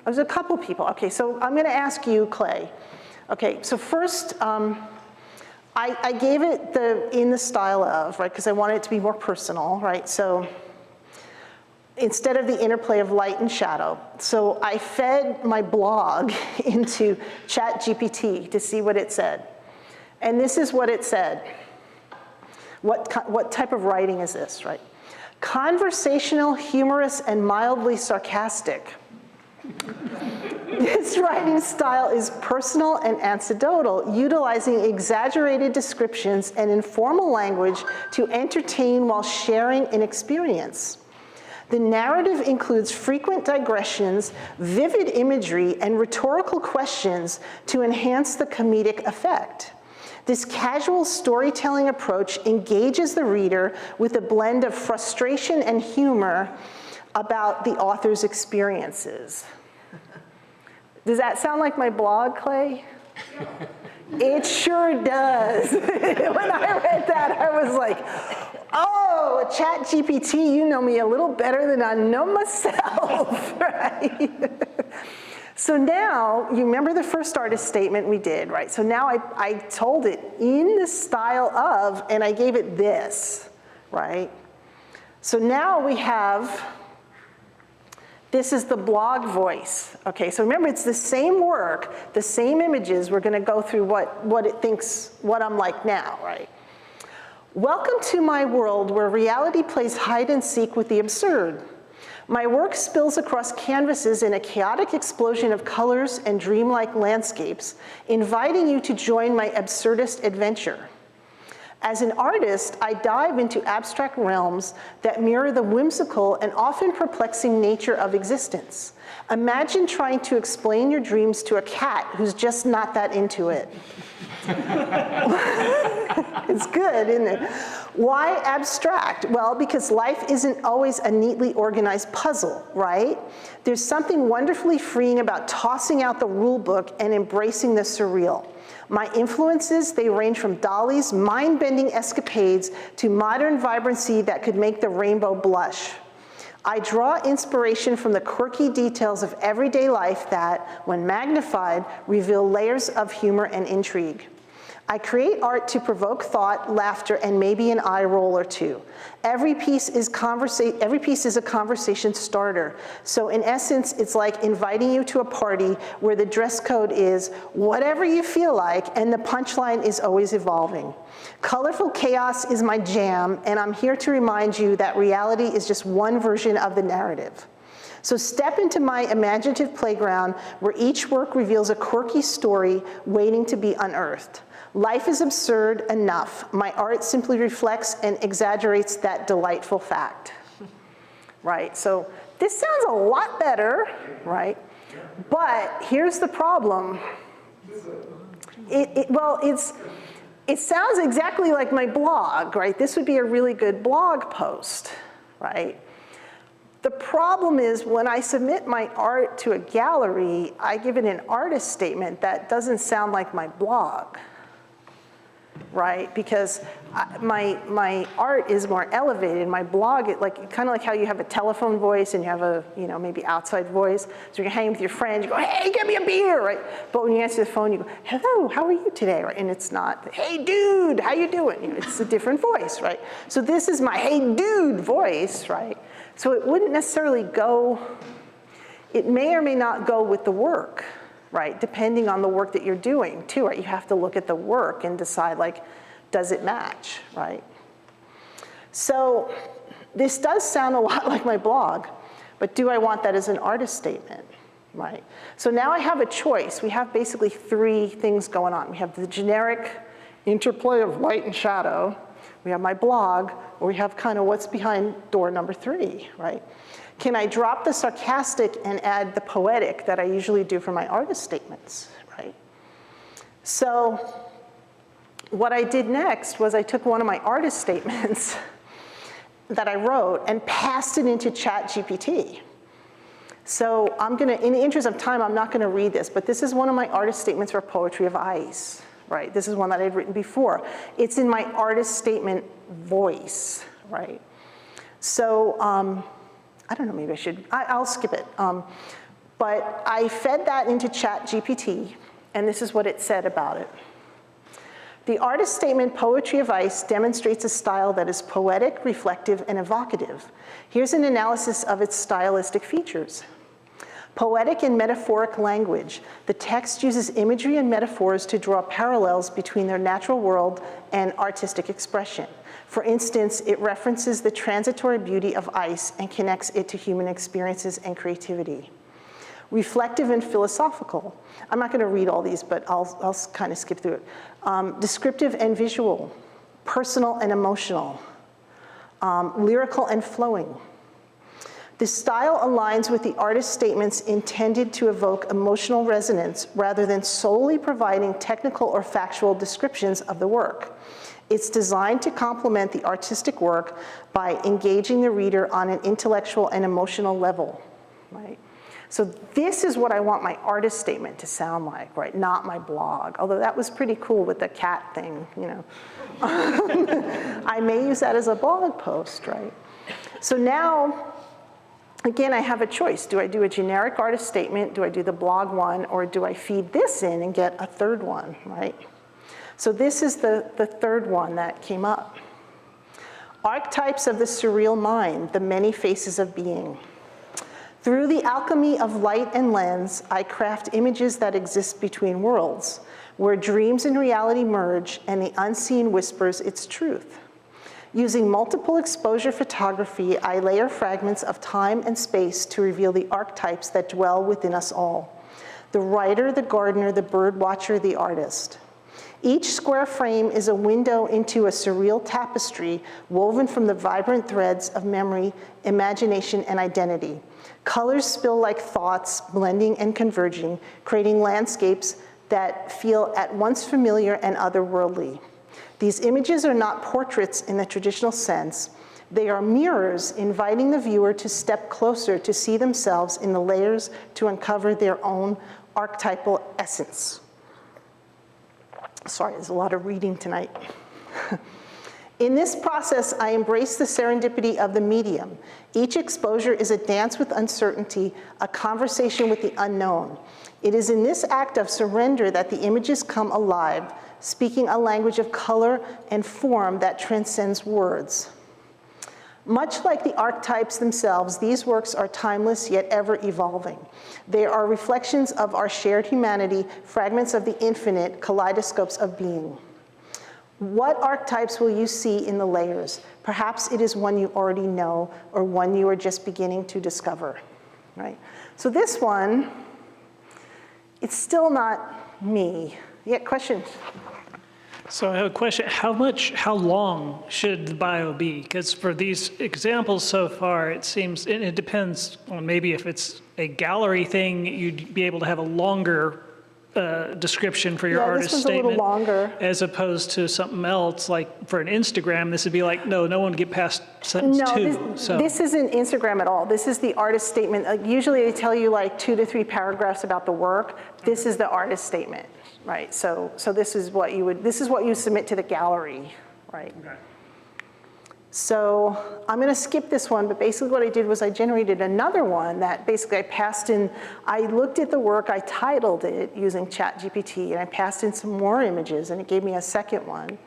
There's a couple people. Okay, so I'm gonna ask you, Clay. Okay, so first, I gave it in the style of, right, because I wanted it to be more personal, right? So instead of the interplay of light and shadow. So I fed my blog into ChatGPT to see what it said. And this is what it said. What type of writing is this, right? Conversational, humorous, and mildly sarcastic. This writing style is personal and anecdotal, utilizing exaggerated descriptions and informal language to entertain while sharing an experience. The narrative includes frequent digressions, vivid imagery, and rhetorical questions to enhance the comedic effect. This casual storytelling approach engages the reader with a blend of frustration and humor about the author's experiences. Does that sound like my blog, Clay? It sure does. When I read that, I was like, oh, ChatGPT, you know me a little better than I know myself, right? So now, you remember the first artist statement we did, right? So now I told it in the style of, and I gave it this, right? So now we have, this is the blog voice. Okay, so remember, it's the same work, the same images. We're gonna go through what it thinks, what I'm like now, right? Welcome to my world where reality plays hide and seek with the absurd. My work spills across canvases in a chaotic explosion of colors and dreamlike landscapes, inviting you to join my absurdist adventure. As an artist, I dive into abstract realms that mirror the whimsical and often perplexing nature of existence. Imagine trying to explain your dreams to a cat who's just not that into it. It's good, isn't it? Why abstract? Well, because life isn't always a neatly organized puzzle, right? There's something wonderfully freeing about tossing out the rule book and embracing the surreal. My influences, they range from Dali's mind-bending escapades to modern vibrancy that could make the rainbow blush. I draw inspiration from the quirky details of everyday life that, when magnified, reveal layers of humor and intrigue. I create art to provoke thought, laughter, and maybe an eye roll or two. Every piece is a conversation starter. So in essence, it's like inviting you to a party where the dress code is whatever you feel like, and the punchline is always evolving. Colorful chaos is my jam, and I'm here to remind you that reality is just one version of the narrative. So step into my imaginative playground where each work reveals a quirky story waiting to be unearthed. Life is absurd enough. My art simply reflects and exaggerates that delightful fact. Right, so this sounds a lot better, right? But here's the problem. It sounds exactly like my blog, right? This would be a really good blog post, right? The problem is when I submit my art to a gallery, I give it an artist statement that doesn't sound like my blog, right? Because my art is more elevated. My blog, kind of like how you have a telephone voice and you have a, maybe outside voice. So you're hanging with your friends, you go, hey, get me a beer, right? But when you answer the phone, you go, hello, how are you today, right? And it's not, hey, dude, how you doing? It's a different voice, right? So this is my hey, dude voice, right? So it wouldn't necessarily go, it may or may not go with the work, right? Depending on the work that you're doing too, right? You have to look at the work and decide, does it match, right? So this does sound a lot like my blog, but do I want that as an artist statement, right? So now I have a choice. We have basically three things going on. We have the generic interplay of light and shadow. We have my blog, or we have kind of what's behind door number 3, right? Can I drop the sarcastic and add the poetic that I usually do for my artist statements, right? So what I did next was I took one of my artist statements that I wrote and passed it into ChatGPT. So I'm gonna, in the interest of time, I'm not gonna read this, but this is one of my artist statements for Poetry of Ice, right? This is one that I'd written before. It's in my artist statement voice, right? So, I don't know, maybe I should, I'll skip it. But I fed that into ChatGPT, and this is what it said about it. The artist statement Poetry of Ice demonstrates a style that is poetic, reflective, and evocative. Here's an analysis of its stylistic features. Poetic and metaphoric language. The text uses imagery and metaphors to draw parallels between their natural world and artistic expression. For instance, it references the transitory beauty of ice and connects it to human experiences and creativity. Reflective and philosophical. I'm not gonna read all these, but I'll kind of skip through it. Descriptive and visual. Personal and emotional. Lyrical and flowing. The style aligns with the artist's statements intended to evoke emotional resonance rather than solely providing technical or factual descriptions of the work. It's designed to complement the artistic work by engaging the reader on an intellectual and emotional level, right? So this is what I want my artist statement to sound like, right? Not my blog, although that was pretty cool with the cat thing, you know. I may use that as a blog post, right? So now, again, I have a choice. Do I do a generic artist statement? Do I do the blog one? Or do I feed this in and get a third one, right? So this is the third one that came up. Archetypes of the surreal mind, the many faces of being. Through the alchemy of light and lens, I craft images that exist between worlds, where dreams and reality merge and the unseen whispers its truth. Using multiple exposure photography, I layer fragments of time and space to reveal the archetypes that dwell within us all. The writer, the gardener, the bird watcher, the artist. Each square frame is a window into a surreal tapestry woven from the vibrant threads of memory, imagination, and identity. Colors spill like thoughts, blending and converging, creating landscapes that feel at once familiar and otherworldly. These images are not portraits in the traditional sense. They are mirrors inviting the viewer to step closer to see themselves in the layers to uncover their own archetypal essence. Sorry, there's a lot of reading tonight. In this process, I embrace the serendipity of the medium. Each exposure is a dance with uncertainty, a conversation with the unknown. It is in this act of surrender that the images come alive, speaking a language of color and form that transcends words. Much like the archetypes themselves, these works are timeless yet ever evolving. They are reflections of our shared humanity, fragments of the infinite, kaleidoscopes of being. What archetypes will you see in the layers? Perhaps it is one you already know or one you are just beginning to discover, right? So this one, it's still not me. Yeah, questions? So I have a question. How long should the bio be? Because for these examples so far, it seems, and it depends on maybe if it's a gallery thing, you'd be able to have a longer description for your artist this one's a little statement. longer. As opposed to something else, like for an Instagram, this would be like, no one would get past sentence two. This isn't Instagram at all. This is the artist statement. Usually they tell you like 2 to 3 paragraphs about the work. This is the artist statement, right? So this is what you submit to the gallery, right? Okay. So I'm going to skip this one, but basically what I did was I generated another one that basically I passed in. I looked at the work, I titled it using ChatGPT, and I passed in some more images, and it gave me a second one,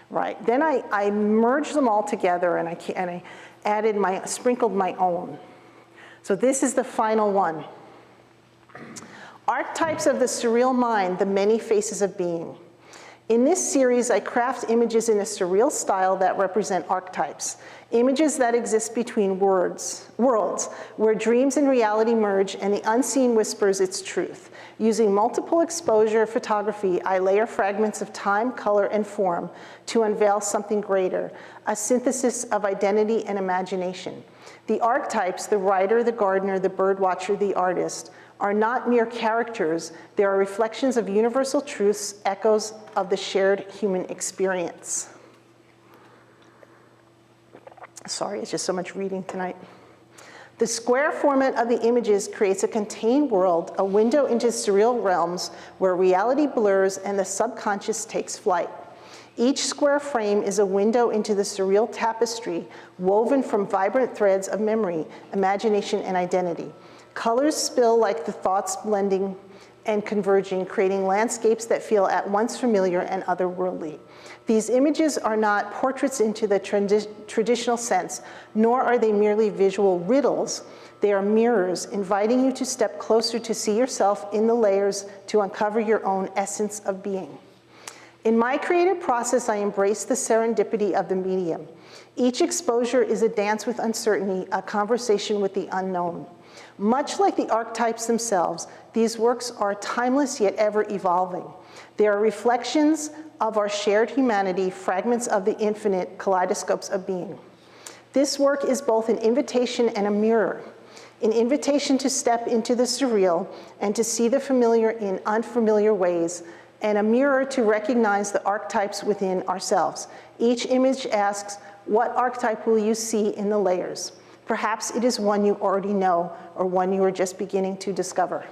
right? Then I merged them all together, and I added sprinkled my own. So this is the final one. Archetypes of the surreal mind, the many faces of being. In this series, I craft images in a surreal style that represent archetypes, images that exist between worlds, where dreams and reality merge and the unseen whispers its truth. Using multiple exposure photography, I layer fragments of time, color, and form to unveil something greater, a synthesis of identity and imagination. The archetypes, the writer, the gardener, the bird watcher, the artist, are not mere characters. They are reflections of universal truths, echoes of the shared human experience. Sorry, it's just so much reading tonight. The square format of the images creates a contained world, a window into surreal realms where reality blurs and the subconscious takes flight. Each square frame is a window into the surreal tapestry woven from vibrant threads of memory, imagination, and identity. Colors spill like the thoughts blending and converging, creating landscapes that feel at once familiar and otherworldly. These images are not portraits into the traditional sense, nor are they merely visual riddles. They are mirrors, inviting you to step closer to see yourself in the layers, to uncover your own essence of being. In my creative process, I embrace the serendipity of the medium. Each exposure is a dance with uncertainty, a conversation with the unknown. Much like the archetypes themselves, these works are timeless yet ever evolving. They are reflections of our shared humanity, fragments of the infinite, kaleidoscopes of being. This work is both an invitation and a mirror, an invitation to step into the surreal and to see the familiar in unfamiliar ways, and a mirror to recognize the archetypes within ourselves. Each image asks, what archetype will you see in the layers? Perhaps it is one you already know or one you are just beginning to discover.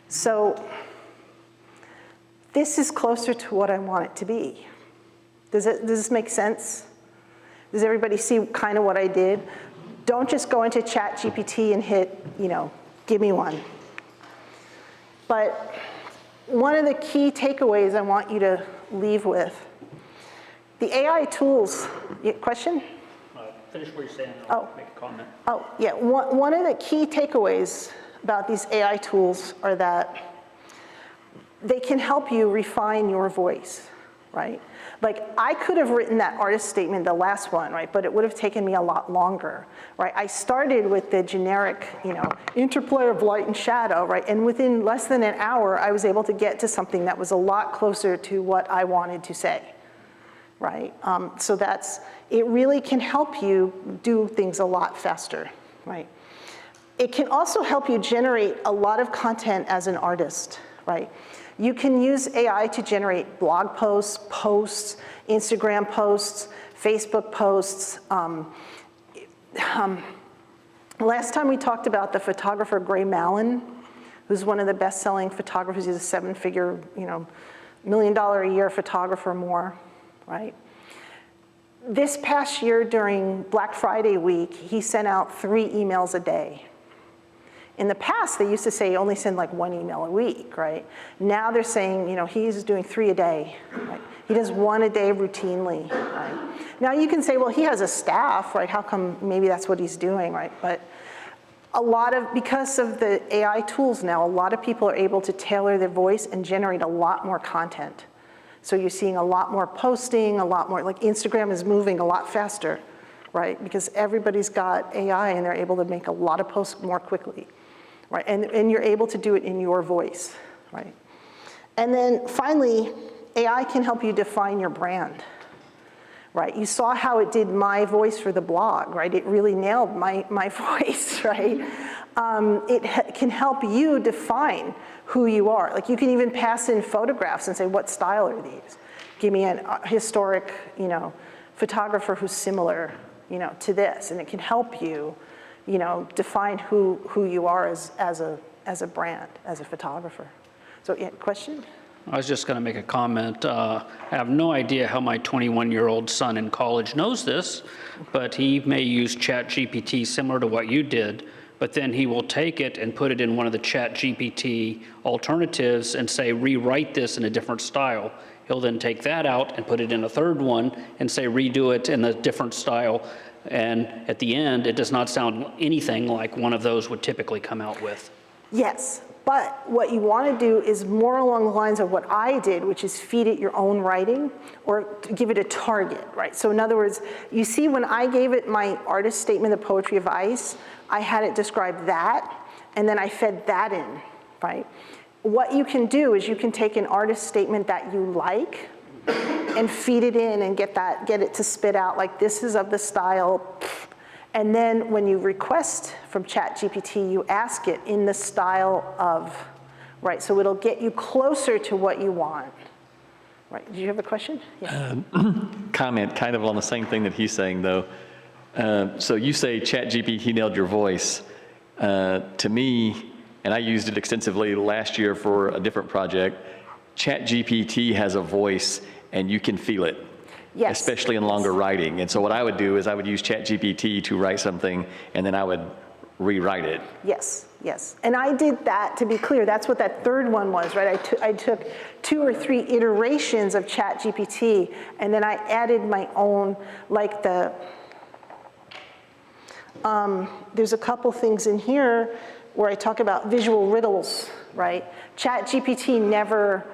So this is closer to what I want it to be. Does this make sense? Does everybody see kind of what I did? Don't just go into ChatGPT and hit, give me one. But one of the key takeaways I want you to leave with, the AI tools, question? Finish what you're saying, and Oh. I'll make a comment. Oh, yeah, one of the key takeaways about these AI tools are that they can help you refine your voice, right? Like, I could have written that artist statement, the last one, right? But it would have taken me a lot longer, right? I started with the generic, interplay of light and shadow, right? And within less than an hour, I was able to get to something that was a lot closer to what I wanted to say, right? So it really can help you do things a lot faster, right? It can also help you generate a lot of content as an artist, right? You can use AI to generate blog posts, Instagram posts, Facebook posts. Last time we talked about the photographer Gray Mallon, who's one of the best-selling photographers. He's a seven-figure, $1 million a year photographer more, right? This past year during Black Friday week, he sent out 3 emails a day. In the past, they used to say only send like 1 email a week, right? Now they're saying, he's doing 3 a day, right? He does 1 a day routinely, right? Now you can say, well, he has a staff, right? How come maybe that's what he's doing, right? But because of the AI tools now, a lot of people are able to tailor their voice and generate a lot more content. So you're seeing a lot more posting, a lot more, like Instagram is moving a lot faster, right? Because everybody's got AI and they're able to make a lot of posts more quickly. Right, and you're able to do it in your voice, right? And then finally, AI can help you define your brand, right? You saw how it did my voice for the blog, right? It really nailed my voice, right? It can help you define who you are. Like you can even pass in photographs and say, what style are these? Give me a historic, photographer who's similar, to this, and it can help you define who you are as a brand, as a photographer. So, yeah, question? I was just going to make a comment. I have no idea how my 21-year-old son in college knows this, but he may use ChatGPT similar to what you did, but then he will take it and put it in one of the ChatGPT alternatives and say, rewrite this in a different style. He'll then take that out and put it in a third one and say, redo it in a different style. And at the end, it does not sound anything like one of those would typically come out with. Yes, but what you want to do is more along the lines of what I did, which is feed it your own writing or give it a target, right? So in other words, you see when I gave it my artist statement, the poetry of ice, I had it describe that, and then I fed that in, right? What you can do is you can take an artist statement that you like, and feed it in and get it to spit out like this is of the style. And then when you request from ChatGPT, you ask it in the style of, right? So it'll get you closer to what you want. Right, did you have a question? Yeah. Comment kind of on the same thing that he's saying though. So you say ChatGPT nailed your voice. To me, and I used it extensively last year for a different project, ChatGPT has a voice and you can feel it, Yes. especially in longer writing. And so what I would do is I would use ChatGPT to write something and then I would rewrite it. Yes, yes. And I did that, to be clear, that's what that third one was, right? I took 2 or 3 iterations of ChatGPT and then I added my own, like there's a couple things in here where I talk about visual riddles, right? ChatGPT never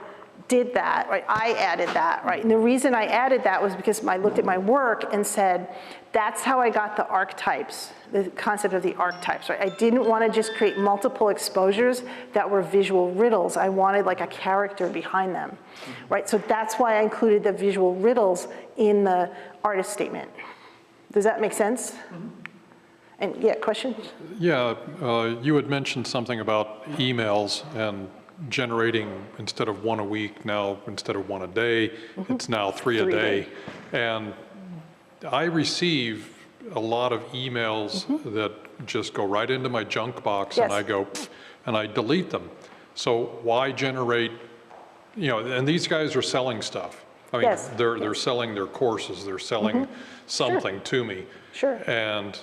did that, right? I added that, right? And the reason I added that was because I looked at my work and said, that's how I got the archetypes, the concept of the archetypes, right? I didn't want to just create multiple exposures that were visual riddles. I wanted like a character behind them, right? So that's why I included the visual riddles in the artist statement. Does that make sense? Mm-hmm. And yeah, question? Yeah, you had mentioned something about emails and generating instead of 1 a week, now instead of 1 a day, it's now 3 a day. And I receive a lot of emails that just go right into my junk box and Yes. I go, "Pfft," and I delete them. So why generate, and these guys are selling stuff. I mean, Yes. they're selling their courses, they're selling something to me. Sure. And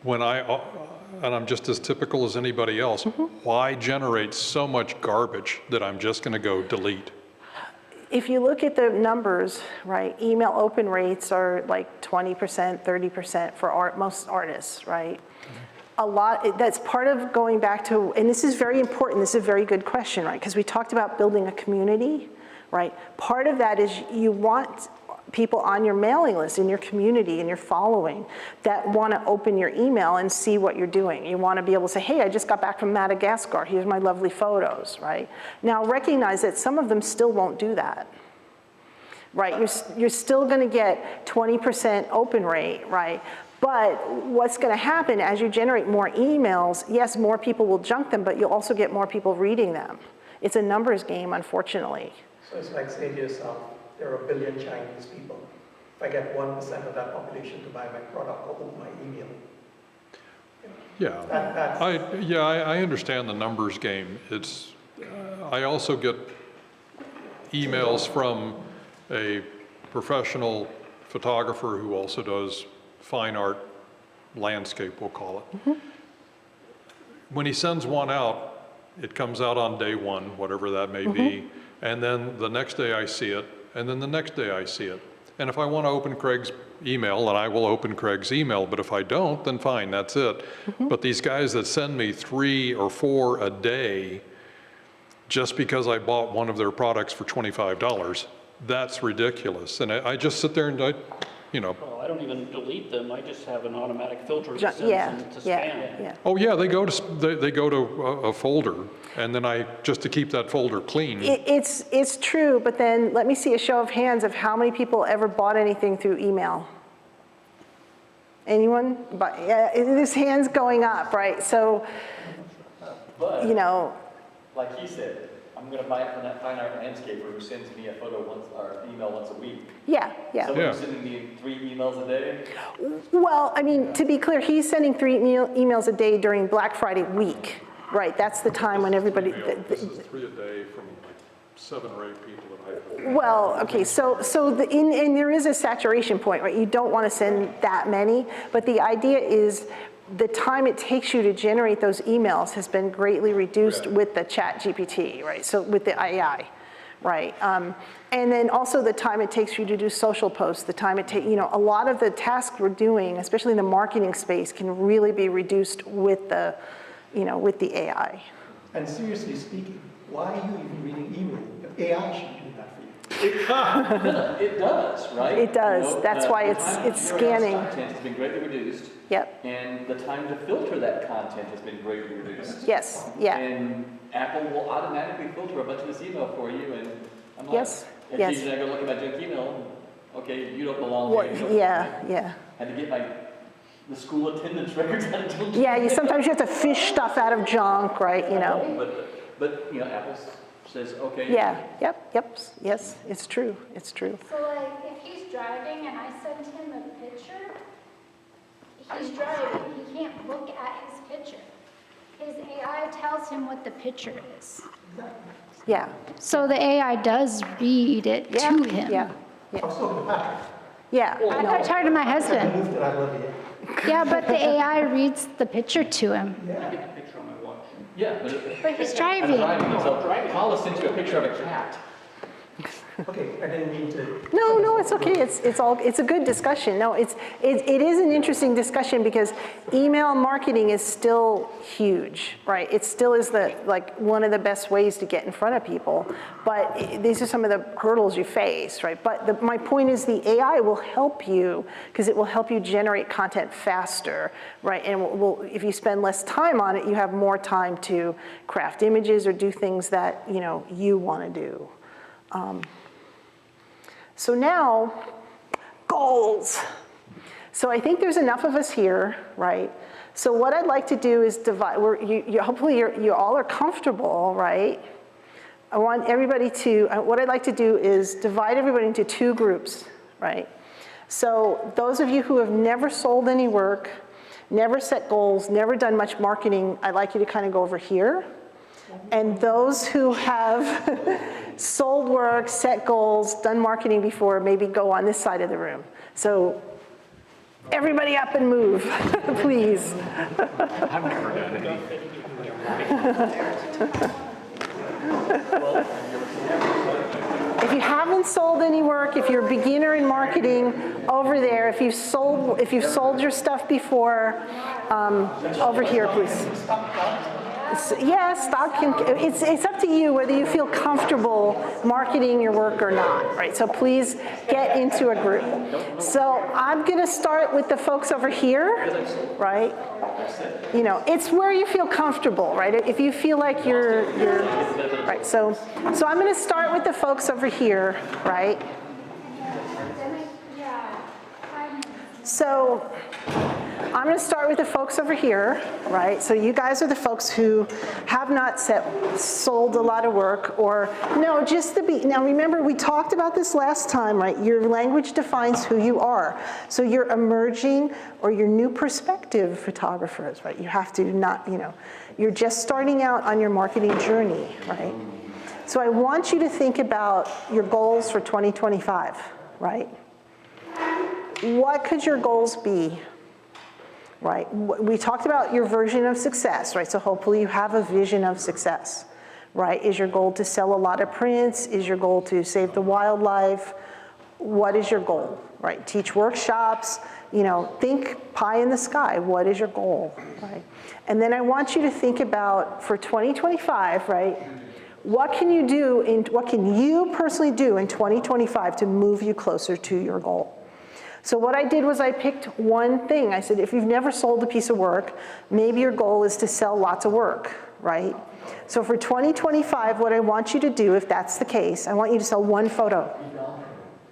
when and I'm just as typical as anybody else, why generate so much garbage that I'm just going to go delete? If you look at the numbers, right, email open rates are like 20%, 30% for most artists, right? A lot, that's part of going back to, and this is very important, this is a very good question, right? Because we talked about building a community, right? Part of that is you want people on your mailing list, in your community, in your following, that want to open your email and see what you're doing. You want to be able to say, hey, I just got back from Madagascar, here's my lovely photos, right? Now recognize that some of them still won't do that, right? You're still going to get 20% open rate, right? But what's going to happen as you generate more emails, yes, more people will junk them, but you'll also get more people reading them. It's a numbers game, unfortunately. So it's like saying to yourself, there are a billion Chinese people. If I get 1% of that population to buy my product or open my email. Yeah, I understand the numbers game. I also get emails from a professional photographer who also does fine art, landscape, we'll call it. When he sends one out, it comes out on day one, whatever that may be, and then the next day I see it, and then the next day I see it. And if I want to open Craig's email, then I will open Craig's email, but if I don't, then fine, that's it. But these guys that send me 3 or 4 a day, just because I bought one of their products for $25, that's ridiculous. And I just sit there and Well, I don't even delete them, I just have an automatic filter that sends Yeah, them to yeah, spam. yeah. oh yeah, they go to a folder, and then just to keep that folder clean. It's true, but then let me see a show of hands of how many people ever bought anything through email. Anyone? But yeah, this hand's going up, right? So, Like he said, I'm going to buy it from that fine art landscaper who sends me a photo or email once a week. yeah. Yeah. Sending me 3 emails a day? Well, I mean, to be clear, he's sending 3 emails a day during Black Friday week, right? That's the time when everybody. This is 3 a day from like 7 or 8 people that I've. Well, okay, and there is a saturation point, right? You don't want to send that many, but the idea is the time it takes you to generate those emails has been greatly reduced with the chat GPT, right? So with the AI, right? And then also the time it takes you to do social posts, the time it takes, a lot of the tasks we're doing, especially in the marketing space, can really be reduced with the, with the AI. And seriously speaking, why are you even reading email? If AI should do that for you. It does, right? It does. That's why it's scanning. Content has been greatly reduced. Yep. And the time to filter that content has been greatly reduced. Yes, yeah. And Apple will automatically filter a bunch of this email for you, and I'm like, Yes, and yes. usually I go look at my junk email, okay, you don't belong What, here. you don't belong yeah, here. yeah. Had to get the school attendance records out of junk. Yeah, sometimes you have to fish stuff out of junk, right, But Apple says, okay. Yeah, yep, yes, it's true. So like, if he's driving and I send him a picture, he's driving, he can't look at his picture. His AI tells him what the picture is. Yeah, So the AI does read it yeah, to him. yeah, I was talking to Patrick. yeah. I talked to my husband. Moved that I love you. Yeah, but the AI reads the picture to him. Yeah, But he's I'm driving. driving, so Paula sent you a picture of a cat. Okay, I didn't mean to. No, it's okay. It's a good discussion. No, it is an interesting discussion because email marketing is still huge, right? It still is one of the best ways to get in front of people. But these are some of the hurdles you face, right? But my point is the AI will help you because it will help you generate content faster, right? And if you spend less time on it, you have more time to craft images or do things that you want to do. So now, goals. So I think there's enough of us here, right? So what I'd like to do is divide, hopefully you all are comfortable, right? I want everybody to, what I'd like to do is divide everybody into 2 groups, right? So those of you who have never sold any work, never set goals, never done much marketing, I'd like you to kind of go over here. And those who have sold work, set goals, done marketing before, maybe go on this side of the room. So everybody up and move, please. I've never done anything. If you haven't sold any work, if you're a beginner in marketing, over there. If you've sold your stuff before, over here, please. Yeah, stock can, it's up to you whether you feel comfortable marketing your work or not, right? So please get into a group. So I'm going to start with the folks over here, right? You know, it's where you feel comfortable, right? If you feel like you're right. So I'm going to start with the folks over here, right? So I'm going to start with the folks over here, right? So you guys are the folks who have not sold a lot of work, or no, now remember we talked about this last time, right? Your language defines who you are. So you're emerging or your new perspective photographers, right? You have to not, you're just starting out on your marketing journey, right? So I want you to think about your goals for 2025, right? What could your goals be? Right, we talked about your version of success, right? So hopefully you have a vision of success, right? Is your goal to sell a lot of prints? Is your goal to save the wildlife? What is your goal, right? Teach workshops, think pie in the sky. What is your goal, right? And then I want you to think about for 2025, right? What can you personally do in 2025 to move you closer to your goal? So what I did was I picked one thing. I said, if you've never sold a piece of work, maybe your goal is to sell lots of work, right? So for 2025, what I want you to do, if that's the case, I want you to sell one photo.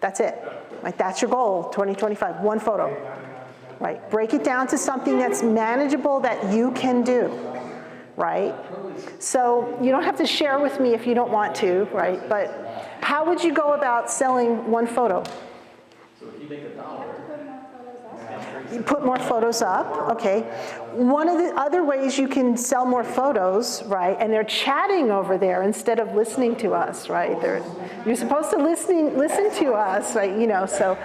That's it. Like, that's your goal, 2025, one photo, right? Break it down to something that's manageable that you can do, right? So you don't have to share with me if you don't want to, right? But how would you go about selling one photo? You put more photos up, okay. One of the other ways you can sell more photos, right, and they're chatting over there instead of listening to us, right? You're supposed to listen to us, right, so,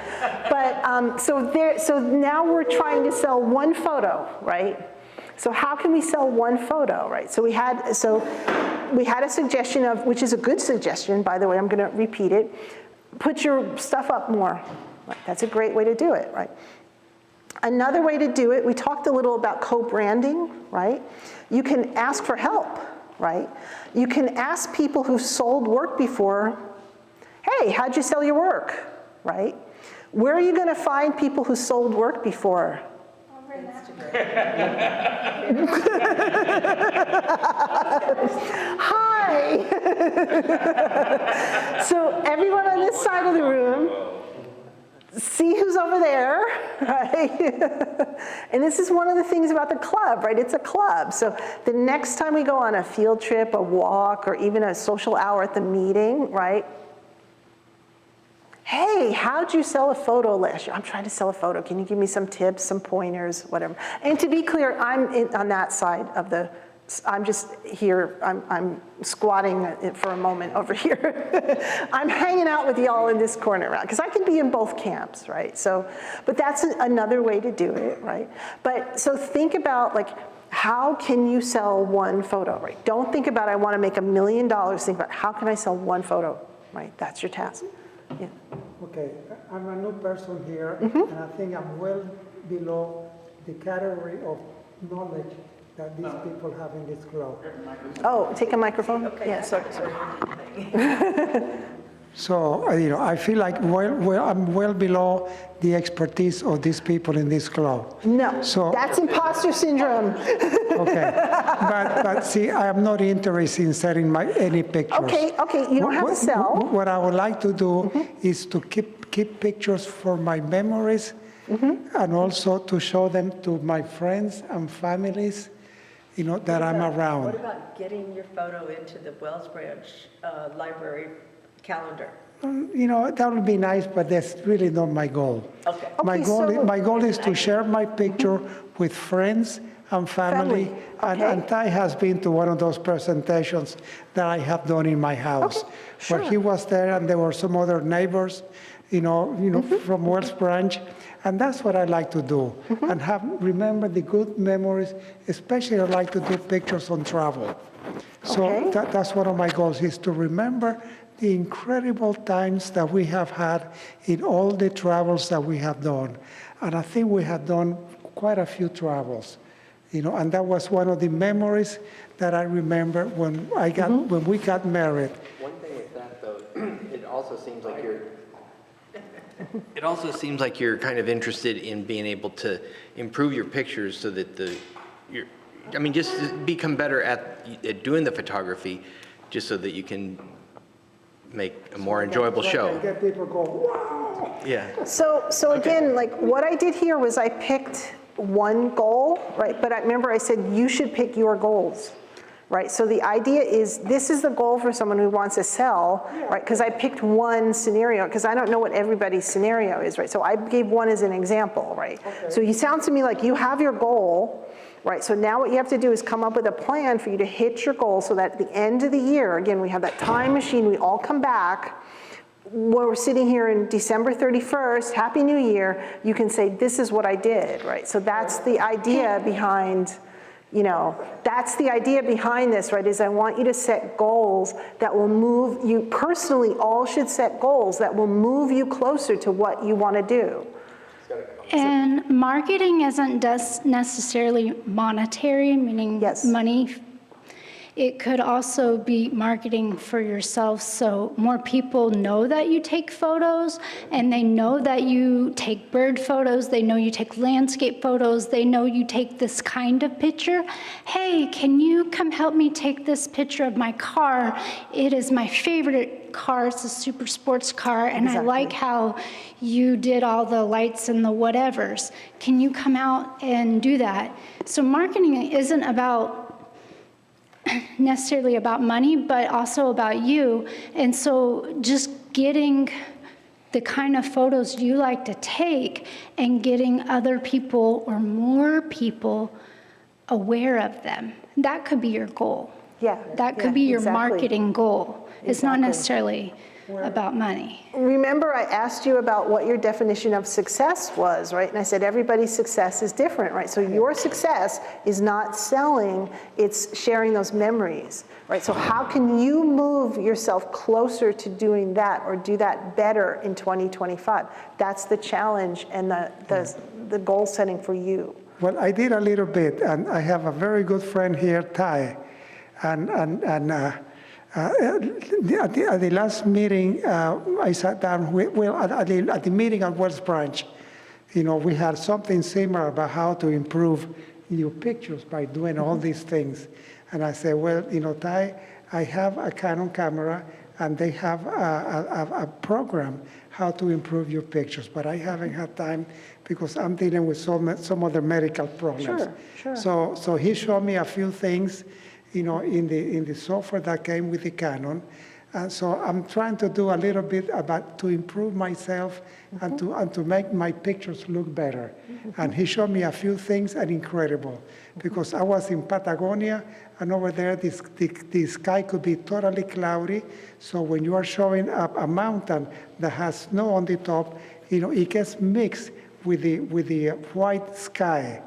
but, so now we're trying to sell one photo, right? So how can we sell one photo, right? So we had a suggestion of, which is a good suggestion, by the way, I'm gonna repeat it, put your stuff up more. Right, that's a great way to do it, right? Another way to do it, we talked a little about co-branding, right? You can ask for help, right? You can ask people who've sold work before, hey, how'd you sell your work, right? Where are you going to find people who sold work before? Hi. So everyone on this side of the room, see who's over there, right? And this is one of the things about the club, right? It's a club. So the next time we go on a field trip, a walk, or even a social hour at the meeting, right? Hey, how'd you sell a photo last year? I'm trying to sell a photo. Can you give me some tips, some pointers, whatever? And to be clear, I'm on that side of the, I'm just here, I'm squatting for a moment over here. I'm hanging out with y'all in this corner, right? Because I can be in both camps, right? So, but that's another way to do it, right? But so think about, like, how can you sell one photo, right? Don't think about, I want to make $1 million. Think about, how can I sell one photo, right? That's your task. Yeah. Okay, I'm a new person here, and I think I'm well below the category of knowledge that these people have in this club. Oh, take a microphone? Okay. Yeah, sorry. So, I feel like I'm well below the expertise of these people in this club. No, so, that's imposter syndrome. Okay, but see, I am not interested in selling any pictures. Okay, you don't have to sell. What I would like to do is to keep pictures for my memories, and also to show them to my friends and families, that I'm around. What about getting your photo into the Wells Branch Library calendar? That would be nice, but that's really not my goal. Okay, My goal is to share my picture with friends and family. Family, okay. And Ty has been to one of those presentations that I have done in my house, Okay, where he sure. was there, and there were some other neighbors, from Wells Branch. And that's what I like to do, and remember the good memories. Especially I like to do pictures on travel. So Okay. that's one of my goals, is to remember the incredible times that we have had in all the travels that we have done. And I think we have done quite a few travels, and that was one of the memories that I remember when we got married. One thing with that, though, it also seems like you're kind of interested in being able to improve your pictures so that just to become better at doing the photography, just so that you can make a more enjoyable So I show. can get people go, wow. Yeah. So again, like what I did here was I picked one goal, right? But remember I said you should pick your goals, right? So the idea is this is the goal for someone who wants to sell, right? Because I picked one scenario, because I don't know what everybody's scenario is, right? So I gave one as an example, right? Okay. So you sound to me like you have your goal, right? So now what you have to do is come up with a plan for you to hit your goal so that at the end of the year, again, we have that time machine, we all come back. When we're sitting here in December 31st, Happy New Year, you can say, this is what I did, right? So that's the idea behind, that's the idea behind this, right? Is I want you to set goals that will move you, personally all should set goals that will move you closer to what you want to do. And marketing isn't just necessarily monetary, meaning Yes. money. It could also be marketing for yourself, so more people know that you take photos, and they know that you take bird photos, they know you take landscape photos, they know you take this kind of picture. Hey, can you come help me take this picture of my car? It is my favorite car, it's a super sports car, and I like how you did all the lights and the whatevers. Can you come out and do that? So marketing isn't necessarily about money, but also about you. And so just getting the kind of photos you like to take and getting other people or more people aware of them, that could be your goal. Yeah. That could be your exactly. marketing goal. It's not Exactly. necessarily about money. Remember, I asked you about what your definition of success was, right? And I said everybody's success is different, right? So your success is not selling, it's sharing those memories, right? So how can you move yourself closer to doing that or do that better in 2025? That's the challenge and the goal setting for you. Well, I did a little bit, and I have a very good friend here, Ty, and at the last meeting, I sat down, at the meeting at Wells Branch, we had something similar about how to improve your pictures by doing all these things. And I said, well, Ty, I have a Canon camera, and they have a program how to improve your pictures, but I haven't had time because I'm dealing with some other medical problems. Sure. So he showed me a few things, in the software that came with the Canon. And so I'm trying to do a little bit to improve myself and to make my pictures look better. And he showed me a few things, and incredible, because I was in Patagonia, and over there the sky could be totally cloudy. So when you are showing up a mountain that has snow on the top, it gets mixed with the white sky,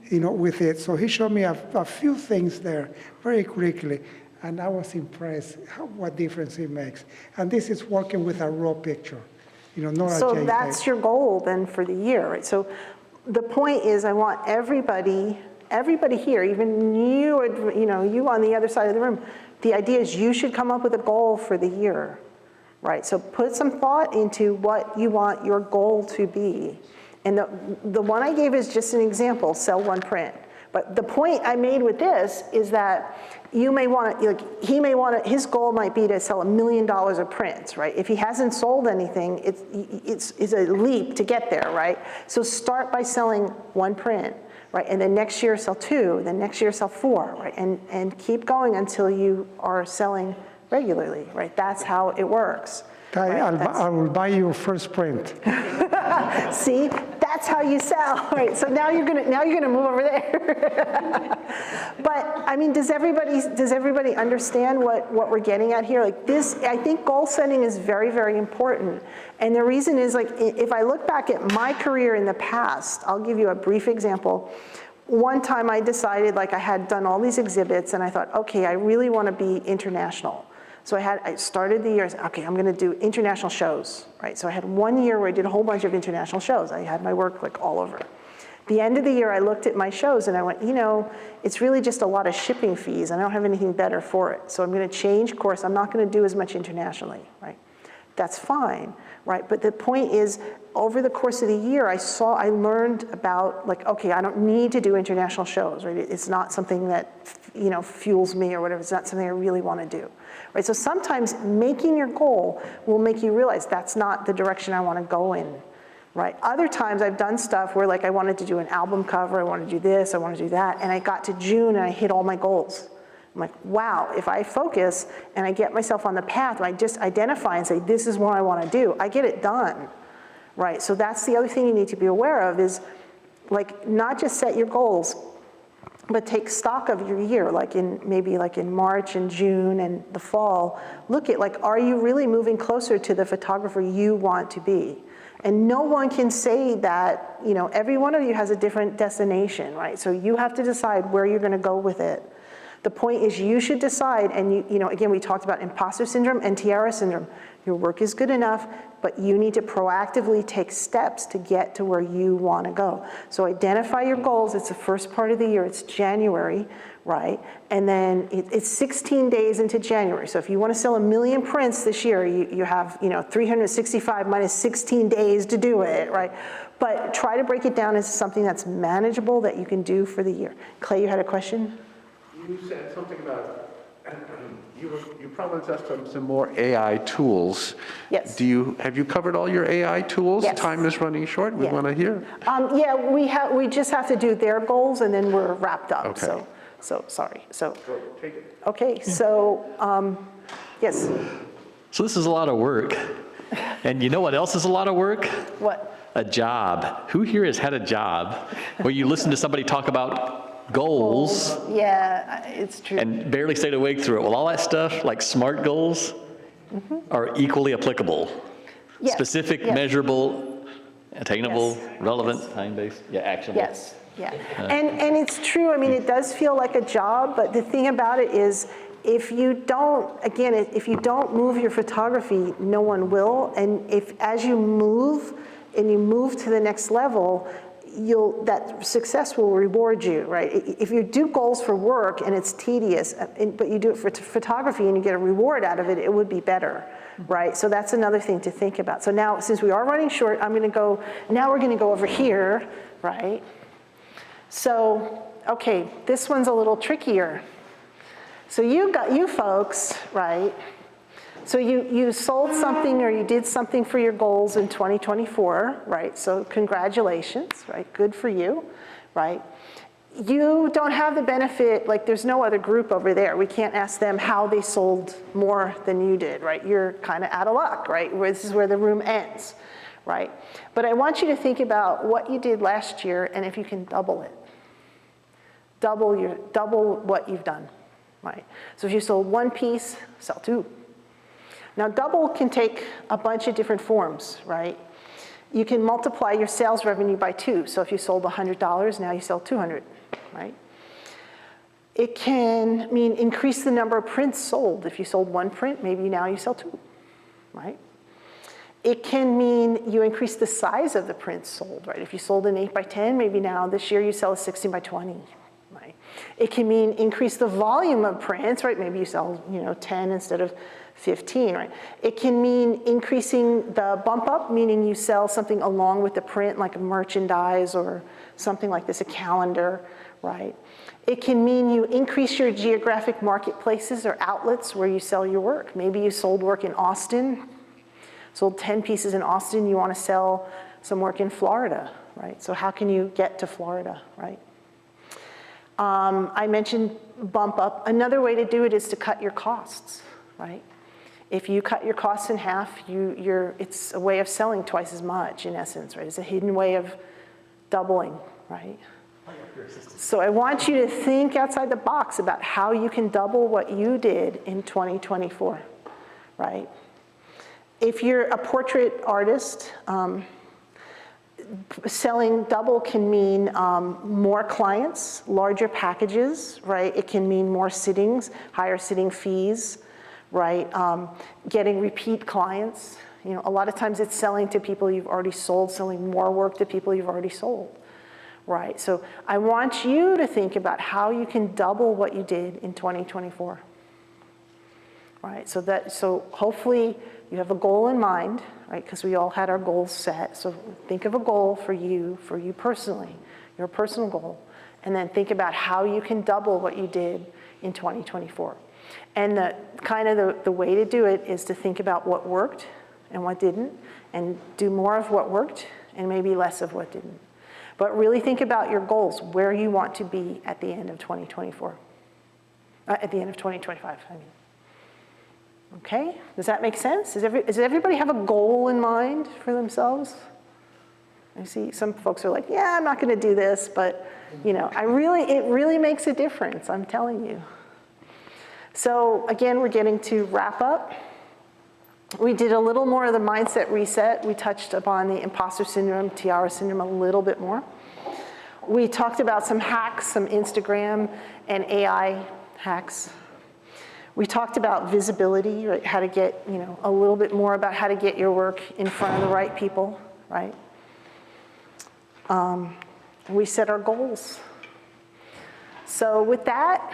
with it. So he showed me a few things there very quickly, and I was impressed what difference it makes. And this is working with a raw picture, not a So JPEG. that's your goal then for the year, right? So the point is I want everybody here, even you, you on the other side of the room, the idea is you should come up with a goal for the year, right? So put some thought into what you want your goal to be. And the one I gave is just an example, sell one print. But the point I made with this is that you may want to, his goal might be to sell $1 million of prints, right? If he hasn't sold anything, it's a leap to get there, right? So start by selling one print, right? And then next year sell 2, then next year sell 4, right? And keep going until you are selling regularly, right? That's how it works. I will buy your first print. See, that's how you sell. All right, so now you're gonna move over there. But I mean, does everybody understand what we're getting at here? Like this, I think goal setting is very, very important. And the reason is, like, if I look back at my career in the past, I'll give you a brief example. One time I decided, like, I had done all these exhibits and I thought, okay, I really want to be international. So I started the year, I said, okay, I'm gonna do international shows, right? So I had 1 year where I did a whole bunch of international shows. I had my work like all over. The end of the year, I looked at my shows and I went, you know, it's really just a lot of shipping fees and I don't have anything better for it. So I'm gonna change course. I'm not gonna do as much internationally, right? That's fine, right? But the point is, over the course of the year, I learned about, like, okay, I don't need to do international shows, right? It's not something that, you know, fuels me or whatever. It's not something I really want to do, right? So sometimes making your goal will make you realize that's not the direction I want to go in, right? Other times I've done stuff where, like, I wanted to do an album cover, I want to do this, I want to do that, and I got to June and I hit all my goals. I'm like, wow, if I focus and I get myself on the path, and I just identify and say, this is what I want to do, I get it done, right? So that's the other thing you need to be aware of is, like, not just set your goals, but take stock of your year, like maybe in March and June and the fall. Look at, like, are you really moving closer to the photographer you want to be? And no one can say that, you know, every one of you has a different destination, right? So you have to decide where you're going to go with it. The point is you should decide, and you know, again, we talked about imposter syndrome and tiara syndrome. Your work is good enough, but you need to proactively take steps to get to where you want to go. So identify your goals. It's the first part of the year. It's January, right? And then it's 16 days into January. So if you want to sell 1 million prints this year, you have, you know, 365 minus 16 days to do it, right? But try to break it down into something that's manageable that you can do for the year. Clay, you had a question? You said something about, you promised us some more AI tools. Yes. Have you covered all your AI tools? Yes. Time is running short, we want to hear. Yeah, we just have to do their goals and then we're wrapped up. Okay. So sorry, so. Take it. Okay, so, yes, So this is a lot of work. And you know what else is a lot of work? what? A job. Who here has had a job where you listen to somebody talk about goals Yeah, it's true. and barely stayed awake through it? Well, all that stuff, like SMART goals, are equally applicable. Yes, Specific, yes. measurable, attainable, Yes, relevant, time-based, actionable. Yes, yeah. And it's true, I mean, it does feel like a job, but the thing about it is, if you don't, again, if you don't move your photography, no one will. And as you move and you move to the next level, that success will reward you, right? If you do goals for work and it's tedious, but you do it for photography and you get a reward out of it, it would be better, right? So that's another thing to think about. So now, since we are running short, we're gonna go over here, right? So, okay, this one's a little trickier. So you folks, right? So you sold something or you did something for your goals in 2024, right? So congratulations, right? Good for you, right? You don't have the benefit, like there's no other group over there. We can't ask them how they sold more than you did, right? You're kind of out of luck, right? This is where the room ends, right? But I want you to think about what you did last year and if you can double it. Double what you've done, right? So if you sold one piece, sell two. Now, double can take a bunch of different forms, right? You can multiply your sales revenue by 2. So if you sold $100, now you sell 200, right? It can mean increase the number of prints sold. If you sold one print, maybe now you sell 2, right? It can mean you increase the size of the prints sold, right? If you sold an 8x10, maybe now this year you sell a 16x20, right? It can mean increase the volume of prints, right? Maybe you sell, 10 instead of 15, right? It can mean increasing the bump up, meaning you sell something along with the print, like a merchandise or something like this, a calendar, right? It can mean you increase your geographic marketplaces or outlets where you sell your work. Maybe you sold work in Austin, sold 10 pieces in Austin, you want to sell some work in Florida, right? So how can you get to Florida, right? I mentioned bump up. Another way to do it is to cut your costs, right? If you cut your costs in half, it's a way of selling twice as much, in essence, right? It's a hidden way of doubling, right? So I want you to think outside the box about how you can double what you did in 2024, right? If you're a portrait artist, selling double can mean more clients, larger packages, right? It can mean more sittings, higher sitting fees, right? Getting repeat clients. You know, a lot of times it's selling to people you've already sold, selling more work to people you've already sold, right? So I want you to think about how you can double what you did in 2024, right? So hopefully you have a goal in mind, right? Because we all had our goals set. So think of a goal for you personally, your personal goal, and then think about how you can double what you did in 2024. And the way to do it is to think about what worked and what didn't, and do more of what worked and maybe less of what didn't. But really think about your goals, where you want to be at the end of 2024, at the end of 2025, I mean. Okay, does that make sense? Does everybody have a goal in mind for themselves? I see some folks are like, yeah, I'm not gonna do this, but you know, it really makes a difference, I'm telling you. So again, we're getting to wrap up. We did a little more of the mindset reset. We touched upon the imposter syndrome, tiara syndrome a little bit more. We talked about some hacks, some Instagram and AI hacks. We talked about visibility, right? How to get, you know, a little bit more about how to get your work in front of the right people, right? We set our goals. So with that,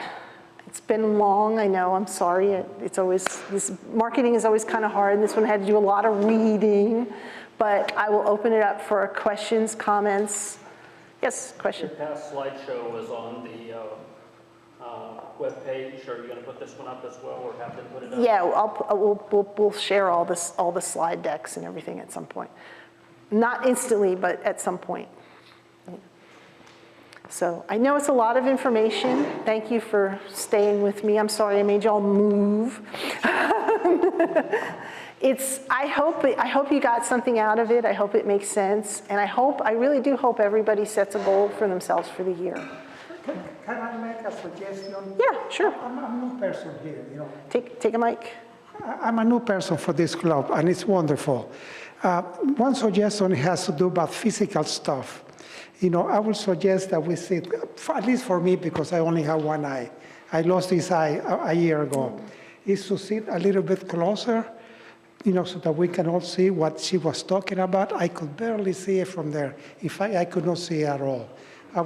it's been long, I know, I'm sorry. This marketing is always kind of hard, and this one had to do a lot of reading, but I will open it up for questions, comments. Yes, question? Your past slideshow was on the webpage. Are you going to put this one up as well, or have them put it up? Yeah, we'll share all the slide decks and everything at some point. Not instantly, but at some point. So I know it's a lot of information. Thank you for staying with me. I'm sorry I made y'all move. I hope you got something out of it. I hope it makes sense. And I really do hope everybody sets a goal for themselves for the year. Can I make a suggestion? Yeah, sure. I'm a new person here, you know. Take a mic. I'm a new person for this club, and it's wonderful. One suggestion has to do about physical stuff. You know, I would suggest that we sit, at least for me, because I only have one eye. I lost this eye a year ago. Is to sit a little bit closer, you know, so that we can all see what she was talking about. I could barely see it from there. I could not see at all. I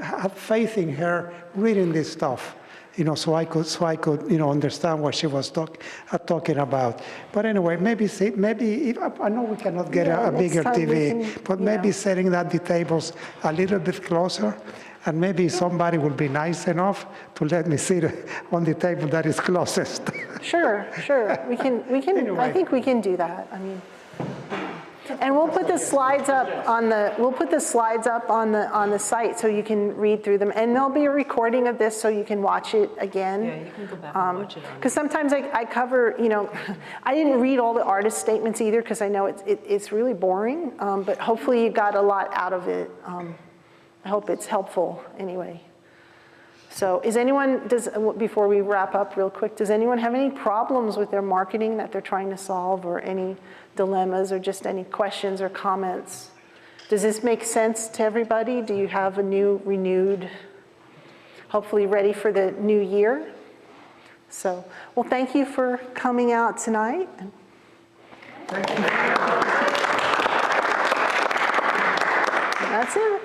had faith in her reading this stuff, you know, so I could, you know, understand what she was talking about. But anyway, maybe I know we cannot get a bigger TV, but maybe setting the tables a little bit closer, and maybe somebody will be nice enough to let me sit on the table that is closest. Sure. We can. Anyway. I think we can do that. I mean. And we'll put the slides up on the site so you can read through them. And there'll be a recording of this so you can watch it again. Yeah, you can go back and watch it. Because sometimes I cover, you know, I didn't read all the artist statements either because I know it's really boring. But hopefully you got a lot out of it. I hope it's helpful anyway. So before we wrap up real quick, does anyone have any problems with their marketing that they're trying to solve, or any dilemmas, or just any questions or comments? Does this make sense to everybody? Do you have a renewed, hopefully ready for the new year? So, well, thank you for coming out tonight. Thank you. That's it.